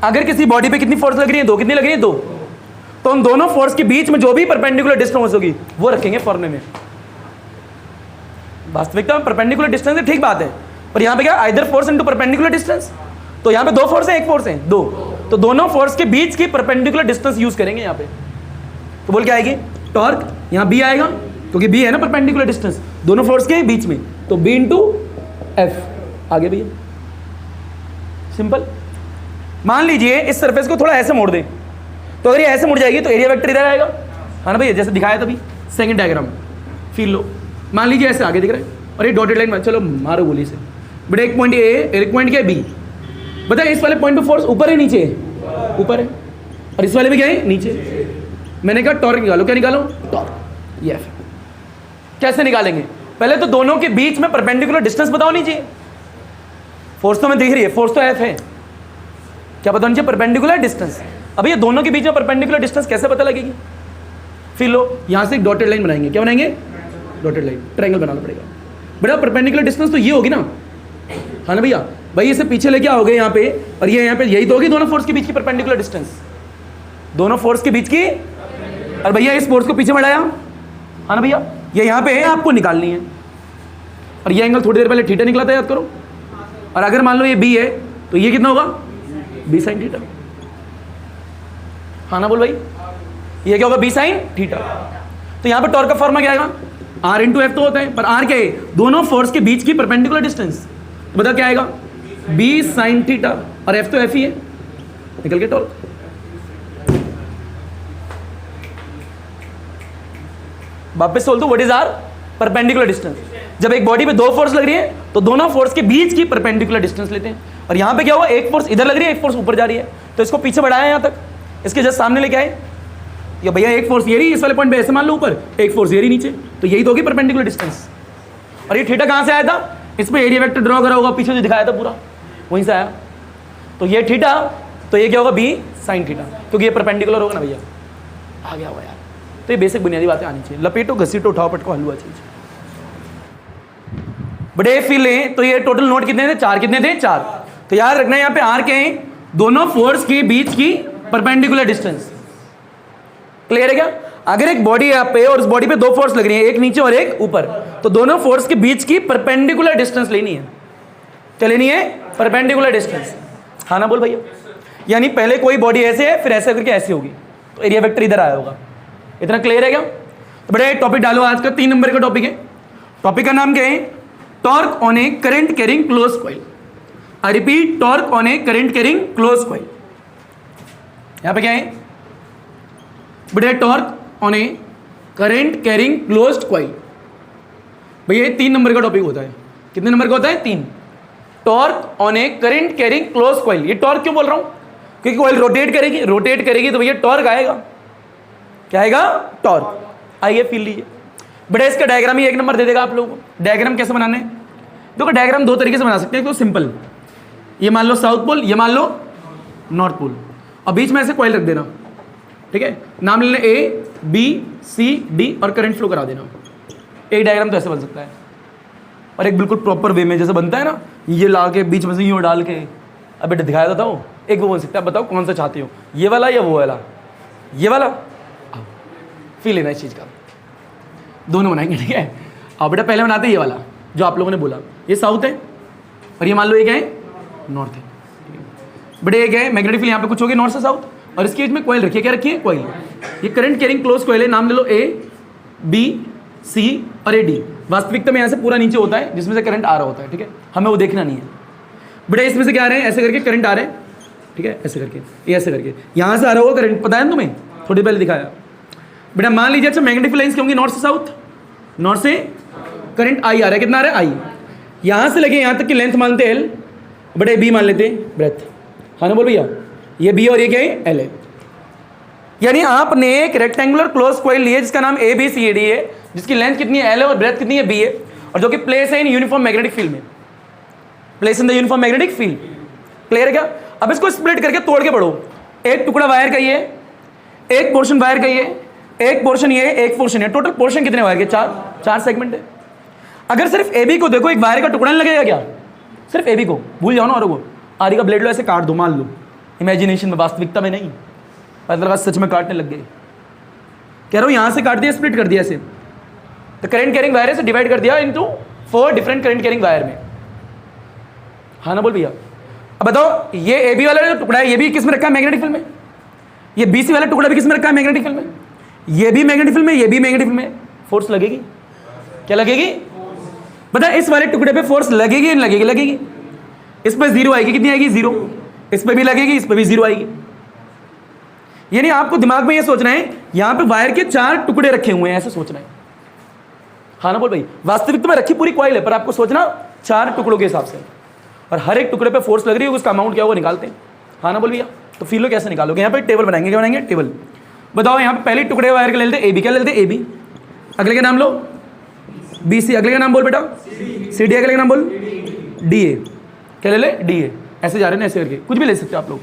अगर किसी बॉडी पे कितनी फोर्स लग रही है? दो। कितनी लग रही है? दो। तो उन दोनों फोर्स के बीच में जो भी परपेंडिकुलर डिस्टेंस होगी वो रखेंगे फॉर्मूले में। वास्तविकता में परपेंडिकुलर डिस्टेंस है, ठीक बात है, पर यहां पे क्या? Either force into perpendicular distance. तो यहां पे दो फोर्स है, एक फोर्स है, दो। तो दोनों फोर्स के बीच की परपेंडिकुलर डिस्टेंस यूज करेंगे यहां पे। तो बोल क्या आएगी? टॉर्क। यहां बी आएगा क्योंकि बी है ना परपेंडिकुलर डिस्टेंस दोनों फोर्स के बीच में, तो बी इंटू एफ। आगे भैया सिंपल। मान लीजिए इस सरफेस को थोड़ा ऐसे मोड़ दें, तो अगर ये ऐसे मुड़ जाएगी तो एरिया वेक्टर इधर आएगा, है ना भैया? जैसे दिखाया तभी सेकंड डायग्राम। फील लो, मान लीजिए ऐसे आगे दिख रहा है और ये डॉटेड लाइन, चलो मारो गोली से। बेटा एक पॉइंट ए, एक पॉइंट क्या है? बी। बताइए इस वाले पॉइंट पे फोर्स ऊपर है नीचे है? ऊपर है। और इस वाले पे क्या है? नीचे। मैंने कहा टॉर्क निकालो। क्या निकालो? टॉर्क। ये कैसे निकालेंगे? पहले तो दोनों के बीच में परपेंडिकुलर डिस्टेंस पता होनी चाहिए। फोर्स तो मैं दिख रही है, फोर्स तो एफ है, क्या पता होनी चाहिए? Perpendicular distance. अब ये दोनों के बीच में परपेंडिकुलर डिस्टेंस कैसे पता लगेगी? फिर लो यहां से एक डॉटेड लाइन बनाएंगे। क्या बनाएंगे? डॉटेड लाइन, ट्रायंगल बनाना पड़ेगा। बेटा परपेंडिकुलर डिस्टेंस तो ये होगी ना, हाँ ना भैया? भाई इसे पीछे लेके आओगे यहाँ पे, और ये यहाँ पे, यही तो होगी दोनों फोर्स के बीच की परपेंडिकुलर डिस्टेंस, दोनों फोर्स के बीच की। और भैया इस फोर्स को पीछे बढ़ाया, हाँ ना भैया? ये यहाँ पे है, आपको निकालनी है। और ये एंगल थोड़ी देर पहले थीटा निकला था, याद करो। और अगर मान लो ये बी है तो ये कितना होगा? B sine theta. हाँ ना बोल भाई? ये क्या होगा? B sine theta. तो यहाँ पे टॉर्क का फॉर्मूला क्या आएगा? आर इंटू एफ तो होता है, पर आर क्या है? दोनों फोर्स के बीच की परपेंडिकुलर डिस्टेंस। तो बता क्या आएगा? बी साइन थीटा, और एफ तो एफ ही है, निकल के टॉर्क। वापस बोल दो, what is R? Perpendicular distance. जब एक बॉडी पे दो फोर्स लग रही है तो दोनों फोर्स के बीच की परपेंडिकुलर डिस्टेंस लेते हैं। और यहाँ पे क्या हुआ? एक फोर्स इधर लग रही है, एक फोर्स ऊपर जा रही है, तो इसको पीछे बढ़ाया यहाँ तक, इसके जस्ट सामने लेके आए। या भैया एक फोर्स ये रही इस वाले पॉइंट पे, ऐसे मान लो ऊपर, एक फोर्स ये रही नीचे, तो यही तो होगी परपेंडिकुलर डिस्टेंस। और ये थीटा कहाँ से आया था? इस पर एरिया वेक्टर ड्रॉ करा होगा, पीछे जो दिखाया था पूरा वहीं से आया। तो ये थीटा, तो ये क्या होगा? बी साइन थीटा, क्योंकि ये परपेंडिकुलर होगा ना भैया। आ गया हुआ यार। तो ये बेसिक बुनियादी बातें आनी चाहिए। लपेटो, घसीटो, उठाओ, पटको, हलवा चीज। बड़े फील लें तो ये टोटल नोट कितने थे? चार। कितने थे? चार। तो याद रखना यहाँ पे आर क्या है? दोनों फोर्स के बीच की परपेंडिकुलर डिस्टेंस। क्लियर है क्या? अगर एक बॉडी है यहाँ पे और उस बॉडी पे दो फोर्स लग रही है, एक नीचे और एक ऊपर, तो दोनों फोर्स के बीच की परपेंडिकुलर डिस्टेंस लेनी है। क्या लेनी है? Perpendicular distance. हाँ ना बोल भैया? यानी पहले कोई बॉडी ऐसे है, फिर ऐसे करके ऐसी होगी, तो एरिया वेक्टर इधर आया होगा। इतना क्लियर है क्या? तो बड़े टॉपिक डालो आज का, 3 नंबर का टॉपिक है। टॉपिक का नाम क्या है? Torque on a current carrying close coil. I repeat, torque on a current carrying close coil. यहां पे क्या है? बड़े torque on a current carrying closed coil. भैया ये 3 नंबर का टॉपिक होता है। कितने नंबर का होता है? 3। Torque on a current carrying close coil. ये टॉर्क क्यों बोल रहा हूं? क्योंकि कॉइल रोटेट करेगी, रोटेट करेगी तो भैया टॉर्क आएगा। क्या आएगा? टॉर्क। आइए फील लीजिए। बड़ा इसका डायग्राम ही 1 नंबर दे देगा आप लोगों को। डायग्राम कैसे बनाने? देखो डायग्राम 2 तरीके से बना सकते हैं। तो सिंपल, ये मान लो साउथ पोल, ये मान लो नॉर्थ पोल, और बीच में ऐसे कॉइल रख देना। ठीक है, नाम ले लेना ए बी सी डी और करंट फ्लो करा देना। एक डायग्राम तो ऐसे बन सकता है, और एक बिल्कुल प्रॉपर वे में जैसे बनता है ना, ये ला के बीच में से यूँ डाल के। अब बेटा दिखाया था वो एक वो बन सकता है। बताओ कौन सा चाहते हो, ये वाला या वो वाला? ये वाला। फील लेना इस चीज़ का। दोनों बनाएंगे, ठीक है। अब बेटा पहले बनाते हैं ये वाला जो आप लोगों ने बोला, ये साउथ है और ये मान लो ये क्या है, नॉर्थ है। बड़े ये क्या है, मैग्नेटिक फील्ड यहाँ पे कुछ हो गया नॉर्थ से साउथ, और इसके बीच में कॉइल रखी है, क्या रखी है, कॉइल। ये करंट कैरिंग क्लोज कॉइल है, नाम ले लो ए, बी, सी और ए, डी। वास्तविकता में यहाँ से पूरा नीचे होता है जिसमें से करंट आ रहा होता है, ठीक है, हमें वो देखना नहीं है। बेटा इसमें से क्या आ रहे हैं, ऐसे करके करंट आ रहे हैं, ठीक है, ऐसे करके, ये ऐसे करके यहाँ से आ रहा होगा करंट, पता है ना तुम्हें, थोड़ी पहले दिखाया। बेटा मान लीजिए अच्छा मैग्नेटिक लाइंस क्या होंगी, नॉर्थ से साउथ, नॉर्थ से करंट आई आ रहा है, कितना आ रहा है, आई। यहाँ से लगे यहाँ तक की लेंथ मानते एल, बड़े बी मान लेते ब्रेथ, हाँ ना बोल भैया, ये बी और ये क्या है, एल है। यानी आपने एक रेक्टेंगुलर क्लोज कॉइल ली है जिसका नाम ए बी सी ए डी है, जिसकी लेंथ कितनी है, एल है, और ब्रेथ कितनी है, बी है, और जो कि प्लेस है इन यूनिफॉर्म मैग्नेटिक फील्ड में, place in the uniform magnetic field. Clear है क्या? अब इसको स्प्लिट करके तोड़ के पढ़ो, एक टुकड़ा वायर का ये, एक पोर्शन वायर का ये, एक पोर्शन ये, एक पोर्शन है, टोटल पोर्शन कितने वायर के, चार सेगमेंट है। अगर सिर्फ ए बी को देखो, एक वायर का टुकड़ा नहीं लगेगा क्या, सिर्फ ए बी को भूल जाओ ना, और वो आरी का ब्लेड लो ऐसे काट दो, मान लो इमेजिनेशन में, वास्तविकता में नहीं, पता लगा सच में काटने लग गए। कह रहा हूँ यहाँ से काट दिया, स्प्लिट कर दिया ऐसे, तो करंट कैरिंग वायर से डिवाइड कर दिया into 4 different current carrying wire में, हाँ ना बोल भैया। अब बताओ ये ए बी वाला जो टुकड़ा है ये भी किस में रखा है, मैग्नेटिक फील्ड में। ये बी सी वाला टुकड़ा भी किस में रखा है, मैग्नेटिक फील्ड में। ये भी मैग्नेटिक फील्ड में, ये भी मैग्नेटिक फील्ड में, फोर्स लगेगी, क्या लगेगी, बता इस वाले टुकड़े पे फोर्स लगेगी, नहीं लगेगी, लगेगी। इस पर 0 आएगी, कितनी आएगी, 0। इस पर भी लगेगी, इस पर भी 0 आएगी। यानी आपको दिमाग में ये सोचना है यहाँ पे वायर के 4 टुकड़े रखे हुए हैं, ऐसे सोचना है, हाँ ना बोल भाई। वास्तविकता में रखी पूरी कॉइल है, पर आपको सोचना 4 टुकड़ों के हिसाब से, और हर एक टुकड़े पे फोर्स लग रही है, उसका अमाउंट क्या होगा निकालते हैं, हाँ ना बोल भैया। तो फील लो कैसे निकालोगे, यहाँ पे टेबल बनाएंगे, क्या बनाएंगे, टेबल। बताओ यहाँ पे पहले टुकड़े वायर के ले लेते ए बी, क्या ले लेते ए बी, अगले का नाम लो बी सी, अगले का नाम बोल बेटा सी डी, अगले का नाम बोल डी ए, क्या ले ले, डी ए। ऐसे जा रहे हैं ऐसे करके, कुछ भी ले सकते हो आप लोग।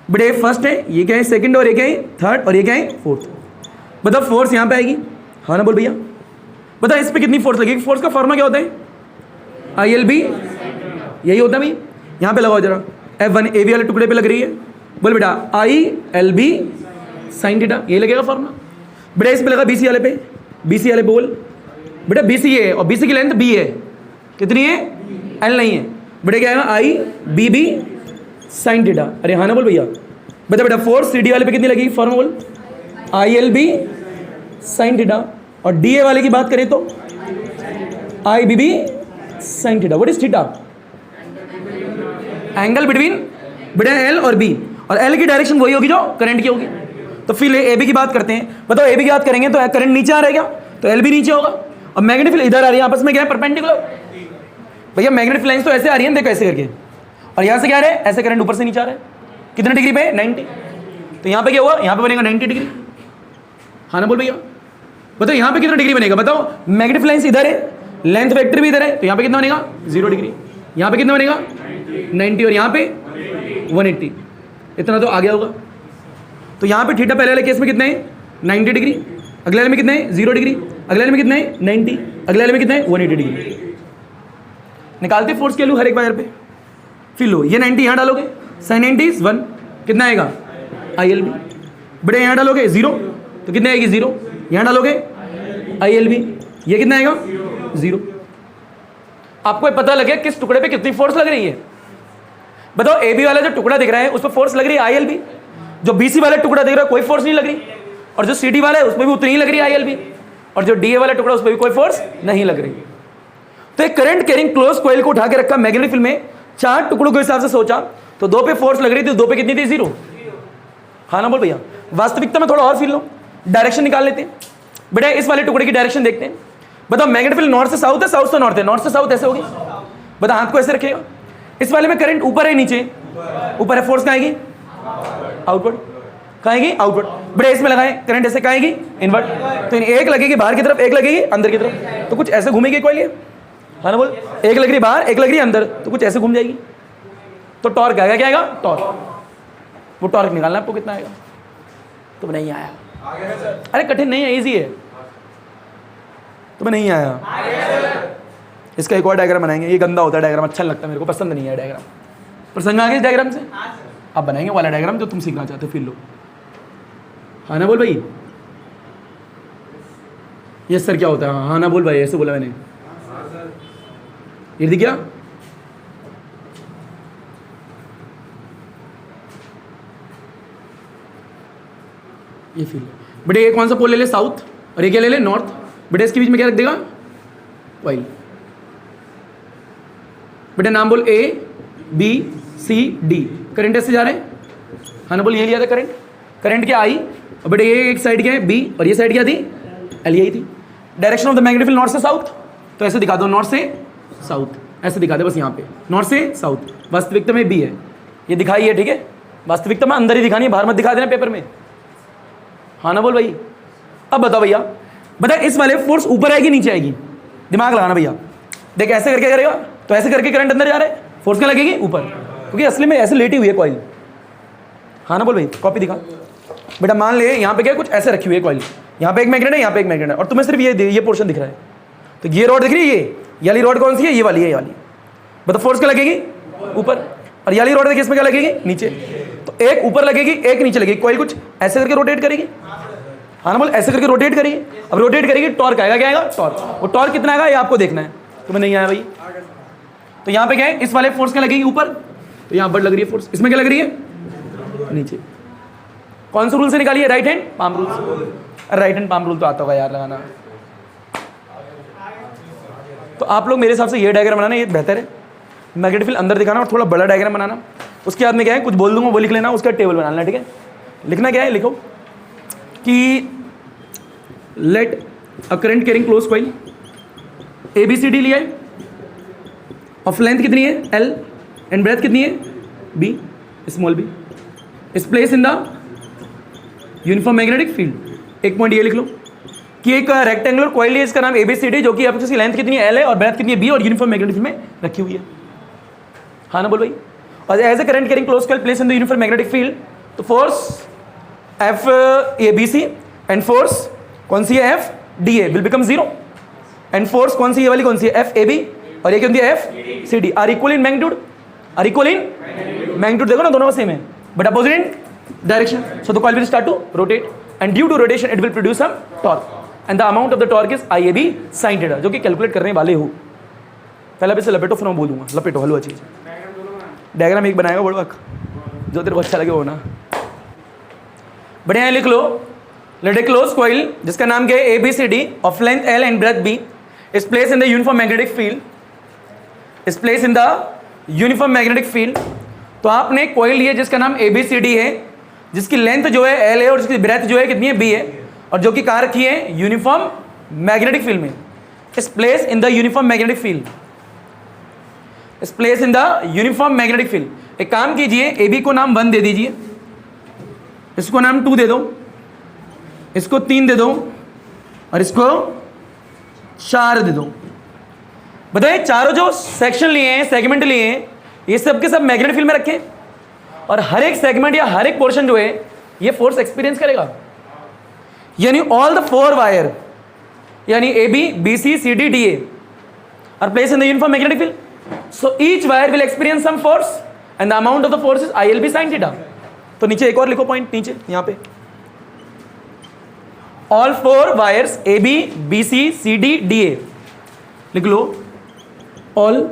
बड़े फर्स्ट है, ये क्या है सेकंड, और ये क्या है थर्ड, और ये क्या है फोर्थ। बताओ फोर्स यहाँ पे आएगी, हाँ ना बोल भैया। बताओ इस पर कितनी फोर्स लगेगी, फोर्स का फॉर्मूला क्या होता है, आई एल बी, यही होता है भाई। यहाँ पे लगाओ जरा, F1 ए बी वाले टुकड़े पे लग रही है, बोल बेटा I L B sine theta, ये लगेगा फॉर्मूला। बेटा इस पे लगा बी सी वाले पे, बी सी वाले पे बोल बेटा बी सी है, और बी सी की लेंथ बी है, कितनी है, एल नहीं है। बेटा क्या आएगा, आई बी बी साइन थीटा, अरे हाँ ना बोल भैया। बता बेटा फोर्स सी डी वाले पे कितनी लगेगी, फॉर्मूला बोल I L B sine theta, और डी ए वाले की बात करें तो I B B sine theta. What is theta, angle between बेटा एल और बी, और एल की डायरेक्शन वही होगी जो करंट की होगी। तो फिर ए बी की बात करते हैं, बताओ ए बी की बात करेंगे तो करंट नीचे आ रहेगा, तो एल भी नीचे होगा, और मैग्नेटिक फील्ड इधर आ रही है, आपस में क्या है, परपेंडिकुलर। भैया मैग्नेटिक लाइंस तो ऐसे आ रही है, देखो ऐसे करके, और यहाँ से क्या आ रहा है, ऐसे करंट ऊपर से नीचे आ रहा है, कितने डिग्री पे, 90। तो यहाँ पे क्या हुआ, यहाँ पे बनेगा 90 डिग्री, हाँ ना बोल भैया। बताओ यहाँ पे कितना डिग्री बनेगा, बताओ मैग्नेटिक लाइंस इधर है, लेंथ वेक्टर भी इधर है, तो यहाँ पे कितना बनेगा 0 डिग्री, यहाँ पे कितना बनेगा 90, और यहाँ पे 180, इतना तो आ गया होगा। तो यहाँ पे थीटा पहले वाले केस में कितना है 90 डिग्री, अगले वाले में कितना है 0 डिग्री, अगले वाले में कितना है 90, अगले वाले में कितना है 180 डिग्री। निकालते फोर्स के वैल्यू हर एक वायर पे। फिर लो ये 90 यहाँ डालोगे, साइन 90 इज 1, कितना आएगा आई एल बी। बड़े यहाँ डालोगे 0 तो कितने आएगी 0, यहाँ डालोगे आई एल बी, ये कितना आएगा 0। आपको पता लगे किस टुकड़े पे कितनी फोर्स लग रही है। बताओ ए बी वाला जो टुकड़ा दिख रहा है उस पर फोर्स लग रही है आई एल बी, जो बी सी वाला टुकड़ा दिख रहा है कोई फोर्स नहीं लग रही, और जो सी डी वाला है उसमें भी उतनी ही लग रही है आई एल बी, और जो डी ए वाला टुकड़ा उस पर भी कोई फोर्स नहीं लग रही। तो एक करंट कैरिंग क्लोज कॉइल को उठा के रखा मैग्नेटिक फील्ड में, 4 टुकड़ों के हिसाब से सोचा तो 2 पे फोर्स लग रही थी, 2 पे कितनी थी 0, हाँ ना बोल भैया। वास्तविकता में थोड़ा और फील लो, डायरेक्शन निकाल लेते हैं। बेटा इस वाले टुकड़े की डायरेक्शन देखते हैं। बताओ मैग्नेटिक फील्ड नॉर्थ से साउथ है, साउथ से नॉर्थ है, नॉर्थ से साउथ ऐसे होगी। बता हाथ को ऐसे रखिएगा। इस वाले में करंट ऊपर है नीचे, ऊपर है, फोर्स कहाँ आएगी आउटवर्ड, कहाँ आएगी आउटवर्ड। बेटा इसमें लगाए करंट ऐसे कहाँ आएगी इनवर्ट, तो एक लगेगी बाहर की तरफ, एक लगेगी अंदर की तरफ, तो कुछ ऐसे घूमेगी कॉइल, हाँ ना बोल, एक लग रही बाहर एक लग रही अंदर, तो कुछ ऐसे घूम जाएगी। तो टॉर्क आएगा, क्या आएगा टॉर्क, वो टॉर्क निकालना आपको कितना आएगा। तो नहीं आया, अरे कठिन नहीं है, इजी है, तुम्हें नहीं आया। इसका एक और डायग्राम बनाएंगे, ये गंदा होता है डायग्राम, अच्छा लगता है मेरे को, पसंद नहीं है डायग्राम। प्रसंग आ गया इस डायग्राम से, अब बनाएंगे वाला डायग्राम जो तुम सीखना चाहते हो। फिर लो, हाँ ना बोल भाई, यस सर क्या होता है? हाँ ना बोल भाई, ऐसे बोला मैंने। ये दिख गया? ये फील्ड बेटे, ये कौन सा पोल ले ले? साउथ। और ये क्या ले ले? नॉर्थ। बेटे इसके बीच में क्या रख देगा? कॉइल। बेटे नाम बोल, A B C D. Current ऐसे जा रहे हैं, हाँ ना बोल, ये लिया था करंट। करंट क्या आई? और बेटे ये एक साइड क्या है? बी, और ये साइड क्या थी? एल। यही थी। Direction of the magnetic field north से साउथ, तो ऐसे दिखा दो, नॉर्थ से साउथ ऐसे दिखा दे बस, यहाँ पे नॉर्थ से साउथ। वास्तविकता में बी है, ये दिखाई है, ठीक है? वास्तविकता में अंदर ही दिखानी है, बाहर मत दिखा देना पेपर में, हाँ ना बोल भाई। अब बताओ भैया, बता इस वाले फोर्स ऊपर आएगी नीचे आएगी? दिमाग लगाना भैया। देख ऐसे करके करेगा तो ऐसे करके करंट अंदर जा रहा है, फोर्स क्या लगेगी? ऊपर, क्योंकि असली में ऐसे लेटी हुई है कॉइल, हाँ ना बोल भाई। कॉपी दिखा बेटा। मान ले यहाँ पे क्या कुछ ऐसे रखी हुई है कॉइल, यहाँ पे एक मैग्नेट है, यहाँ पे एक मैग्नेट है, और तुम्हें सिर्फ ये पोर्शन दिख रहा है। तो ये रॉड दिख रही है, ये वाली रॉड कौन सी है? ये वाली है, ये वाली। बताओ फोर्स क्या लगेगी? ऊपर। और ये वाली रॉड देखिए, इसमें क्या लगेगी? नीचे। तो एक ऊपर लगेगी, एक नीचे लगेगी। कॉइल कुछ ऐसे करके रोटेट करेगी, हाँ ना बोल, ऐसे करके रोटेट करेगी। अब रोटेट करेगी, टॉर्क आएगा, क्या आएगा? टॉर्क। वो टॉर्क कितना आएगा ये आपको देखना है, तुम्हें नहीं आया भाई। तो यहाँ पे क्या है? इस वाले फोर्स क्या लगेगी? ऊपर। तो यहाँ पर लग रही है फोर्स, इसमें क्या लग रही है? नीचे। कौन से रूल से निकालिए? Right hand palm rule. Right hand palm rule तो आता होगा यार लगाना। तो आप लोग मेरे हिसाब से ये डायग्राम बनाना, ये बेहतर है। मैग्नेटिक फील्ड अंदर दिखाना और थोड़ा बड़ा डायग्राम बनाना। उसके बाद में क्या है, कुछ बोल दूंगा वो लिख लेना, उसका टेबल बनाना, ठीक है? लिखना क्या है? लिखो कि let a current carrying close coil A B C D लिया है, ऑफ लेंथ कितनी है? एल, एंड ब्रेथ कितनी है? B, small B, is place in the uniform magnetic field. एक पॉइंट ये लिख लो कि एक रेक्टेंगुलर कॉइल है, इसका नाम एबीसीडी, जो कि अब इसकी लेंथ कितनी है? एल है, और ब्रेथ कितनी है? बी, और यूनिफॉर्म मैग्नेटिक फील्ड में रखी हुई है, हाँ ना बोल भाई। और as a current carrying close coil place in the uniform magnetic field, तो force F A B C and force कौन सी है? F D A will become zero, and force कौन सी? ये वाली कौन सी है? एफ ए बी, और ये कौन सी है? F C D. Are equal in magnitude, are equal in magnitude, देखो ना दोनों सेम है, but opposite in direction. So the coil will start to rotate, and due to rotation it will produce some torque, and the amount of the torque is IAB sin theta, जो कि calculate करने वाले हो। पहले भी से लपेटो, फिर मैं बोलूँगा। लपेटो, हलवा चीज़। डायग्राम एक बनाएगा बड़वा, जो तेरे को अच्छा लगे वो ना। बढ़िया लिख लो, लेट ए क्लोज कॉइल जिसका नाम क्या है? ABCD of length L and breadth B is place in the uniform magnetic field, is place in the uniform magnetic field. तो आपने कॉइल लिया जिसका नाम ABCD है, जिसकी लेंथ जो है L है, और जिसकी ब्रेथ जो है कितनी है? B है, और जो कि कहाँ रखी है? यूनिफॉर्म मैग्नेटिक फील्ड में। Is place in the uniform magnetic field, is place in the uniform magnetic field. एक काम कीजिए, AB को नाम 1 दे दीजिए, इसको नाम 2 दे दो, इसको 3 दे दो, और इसको 4 दे दो। बताइए चारों जो सेक्शन लिए हैं, सेगमेंट लिए हैं, ये सब के सब मैग्नेटिक फील्ड में रखें, और हर एक सेगमेंट या हर एक पोर्शन जो है ये फोर्स एक्सपीरियंस करेगा। यानी ऑल द 4 वायर, यानी AB BC CD DA are place in the uniform magnetic field, so each wire will experience some force and the amount of the force is ILB sin theta. तो नीचे एक और लिखो point, नीचे यहाँ पे all 4 wires AB BC CD DA लिख लो। All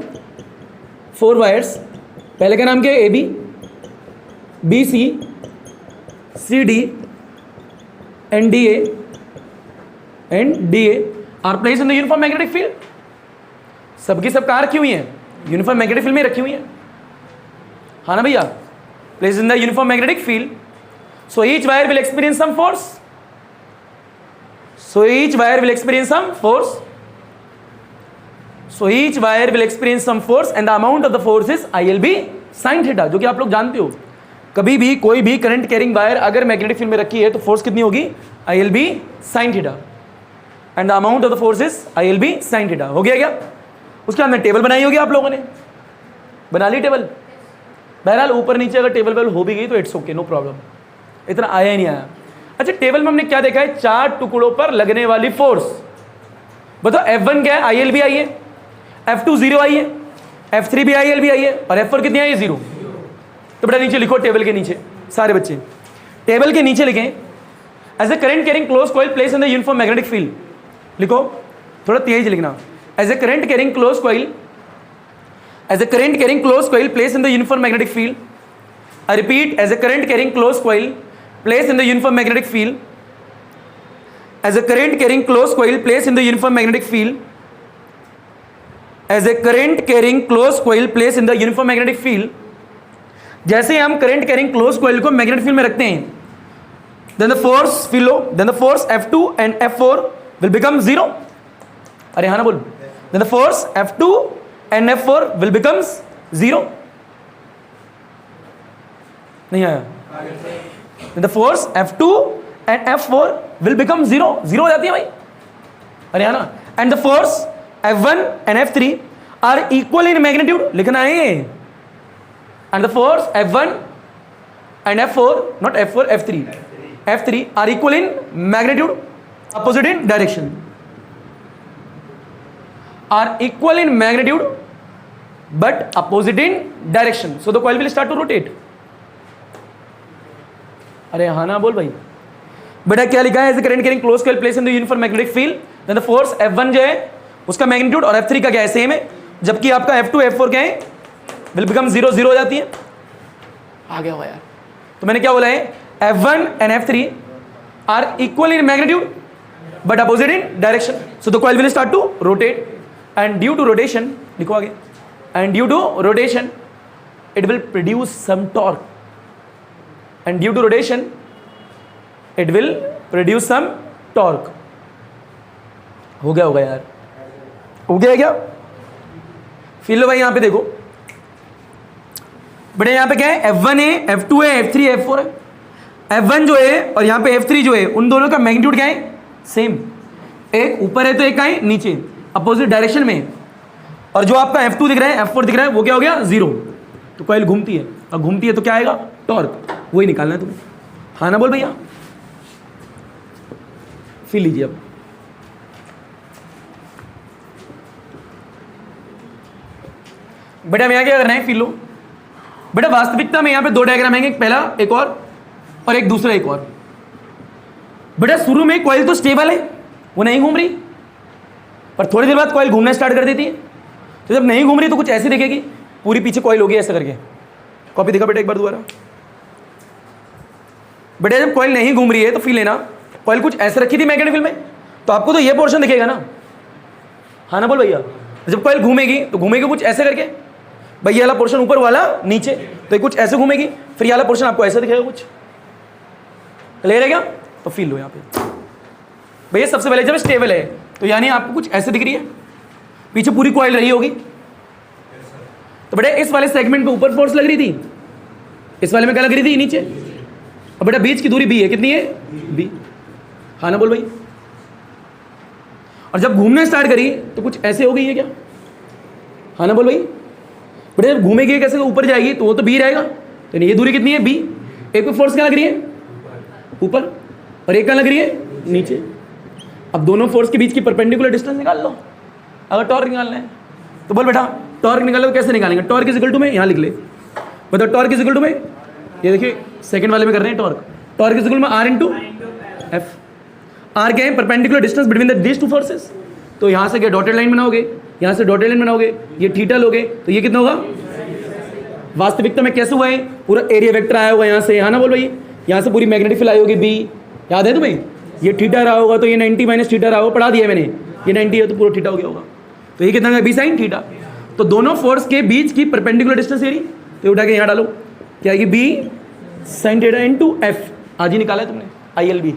4 wires, पहले का नाम क्या है? AB BC CD and DA are place in the uniform magnetic field. सबकी सब कहाँ रखी हुई हैं? यूनिफॉर्म मैग्नेटिक फील्ड में रखी हुई हैं, हाँ ना भैया? Place in the uniform magnetic field, so each wire will experience some force, so each wire will experience some force, so each wire will experience some force and the amount of the force is ILB sin theta, जो कि आप लोग जानते हो। कभी भी कोई भी करंट कैरिंग वायर अगर मैग्नेटिक फील्ड में रखी है तो फोर्स कितनी होगी? ILB sin theta, and the amount of the force is ILB sin theta. हो गया क्या? उसके बाद में टेबल बनाई होगी आप लोगों ने, बना ली टेबल? बहरहाल ऊपर नीचे अगर टेबल वेबल हो भी गई तो इट्स ओके, नो प्रॉब्लम, इतना आया ही नहीं आया। अच्छा, टेबल में हमने क्या देखा है? 4 टुकड़ों पर लगने वाली फोर्स। बताओ F1 क्या है? ILB आई है, F2 0 आई है, F3 भी ILB आई है, और F4 कितनी आई है? 0। तो बेटा नीचे लिखो, टेबल के नीचे सारे बच्चे टेबल के नीचे लिखें, as a current carrying close coil place in the uniform magnetic field, लिखो, थोड़ा तेज लिखना। As a current carrying close coil, as a current carrying close coil place in the uniform magnetic field. I repeat, as a current carrying close coil place in the uniform magnetic field, as a current carrying close coil place in the uniform magnetic field, as a current carrying close coil place in the uniform magnetic field. जैसे ही हम current carrying close coil को magnetic field में रखते हैं, then the force feel लो, then the force F2 and F4 will become zero. अरे हाँ ना बोल, then the force F2 and F4 will becomes zero. नहीं आया? Then the force F2 and F4 will become zero, zero हो जाती है भाई। अरे हाँ ना? And the force F1 and F3 are equal in magnitude, लिखना है। And the force F1 and F4, not F4, F3 are equal in magnitude, opposite in direction, are equal in magnitude but opposite in direction, so the coil will start to rotate। अरे हाँ ना बोल भाई। बेटा क्या लिखा है? As current carrying close coil place in the uniform magnetic field, then the force F1 जो है उसका मैग्नीट्यूड और F3 का क्या है? सेम है, जबकि आपका F2 F4 क्या है? विल बिकम जीरो, जीरो हो जाती है। आ गया हुआ यार। तो मैंने क्या बोला है? F1 and F3 are equal in magnitude but opposite in direction, so the coil will start to rotate, and due to rotation, लिखो आगे, and due to rotation it will produce some torque, and due to rotation it will produce some torque। हो गया होगा यार, हो गया क्या? Feel low भाई, यहां पे देखो बेटा, यहां पे क्या है? F1 है, F2 है, F3 है, F4 है। F1 जो है और यहाँ पे F3 जो है, उन दोनों का मैग्नीट्यूड क्या है? सेम। एक ऊपर है तो एक है नीचे, अपोजिट डायरेक्शन में। और जो आपका F2 दिख रहा है, F4 दिख रहा है, वो क्या हो गया? जीरो। तो कॉइल घूमती है, और घूमती है तो क्या आएगा? टॉर्क। वही निकालना है तुम्हें। हाँ ना बोल भैया? फील लीजिए अब। बेटा हम यहाँ क्या करना है? फील लो बेटा। वास्तविकता में यहाँ पे दो डायग्राम है, एक पहला, एक और एक दूसरा, एक और। बेटा शुरू में कॉइल तो स्टेबल है, वो नहीं घूम रही, पर थोड़ी देर बाद कॉइल घूमना स्टार्ट कर देती है। तो जब नहीं घूम रही तो कुछ ऐसी दिखेगी, पूरी पीछे कॉइल होगी ऐसा करके। कॉपी दिखा बेटा एक बार दोबारा। बेटा जब कॉइल नहीं घूम रही है तो फील लेना, कॉइल कुछ ऐसे रखी थी मैग्नेटिक फील्ड में, तो आपको तो ये पोर्शन दिखेगा ना। हाँ ना बोल भैया? जब कॉइल घूमेगी तो घूमेगी कुछ ऐसे करके, भाई ये वाला पोर्शन ऊपर वाला नीचे, तो ये कुछ ऐसे घूमेगी, फिर ये वाला पोर्शन आपको ऐसा दिखेगा कुछ। क्लियर है क्या? तो फील लो यहाँ पे भैया। सबसे पहले जब स्टेबल है तो यानी आपको कुछ ऐसे दिख रही है, पीछे पूरी कॉइल रही होगी। तो बेटा इस वाले सेगमेंट पे ऊपर फोर्स लग रही थी, इस वाले में क्या लग रही थी? नीचे। और बेटा बीच की दूरी बी है, कितनी है? बी। हाँ ना बोल भाई? और जब घूमना स्टार्ट करी तो कुछ ऐसे हो गई है क्या? हाँ ना बोल भाई? बेटा जब घूमेगी कैसे ऊपर जाएगी तो वो तो बी रहेगा, तो ये दूरी कितनी है? बी। एक पे फोर्स क्या लग रही है? ऊपर, और एक क्या लग रही है? नीचे। अब दोनों फोर्स के बीच की परपेंडिकुलर डिस्टेंस निकाल लो। अगर टॉर्क निकालना है तो बोल बेटा टॉर्क निकालो, तो कैसे निकालेंगे? टॉर्क इज इक्वल टू में, यहाँ लिख ले। बताओ टॉर्क इज इक्वल टू में, ये देखिए सेकंड वाले में कर रहे हैं टॉर्क। टॉर्क इज इक्वल में आर इंटू एफ। आर क्या है? Perpendicular distance between these two forces. तो यहाँ से क्या डॉटेड लाइन बनाओगे, यहाँ से डॉटेड लाइन बनाओगे, ये थीटा लोगे, तो ये कितना होगा? वास्तविकता में कैसे हुआ है? पूरा एरिया वेक्टर आया होगा यहाँ से। हाँ ना बोल भाई? यहाँ से पूरी मैग्नेटिक फील्ड आई होगी बी, याद है तुम्हें? ये थीटा रहा होगा, तो ये 90 माइनस थीटा रहा होगा, पढ़ा दिया मैंने। ये 90 है तो पूरा थीटा हो गया होगा, तो ये कितना है? B sine theta. तो दोनों फोर्स के बीच की परपेंडिकुलर डिस्टेंस एरी, तो उठा के यहाँ डालो, क्या आएगी? B sine theta into F. आज ही निकाला है तुमने, आई एल बी।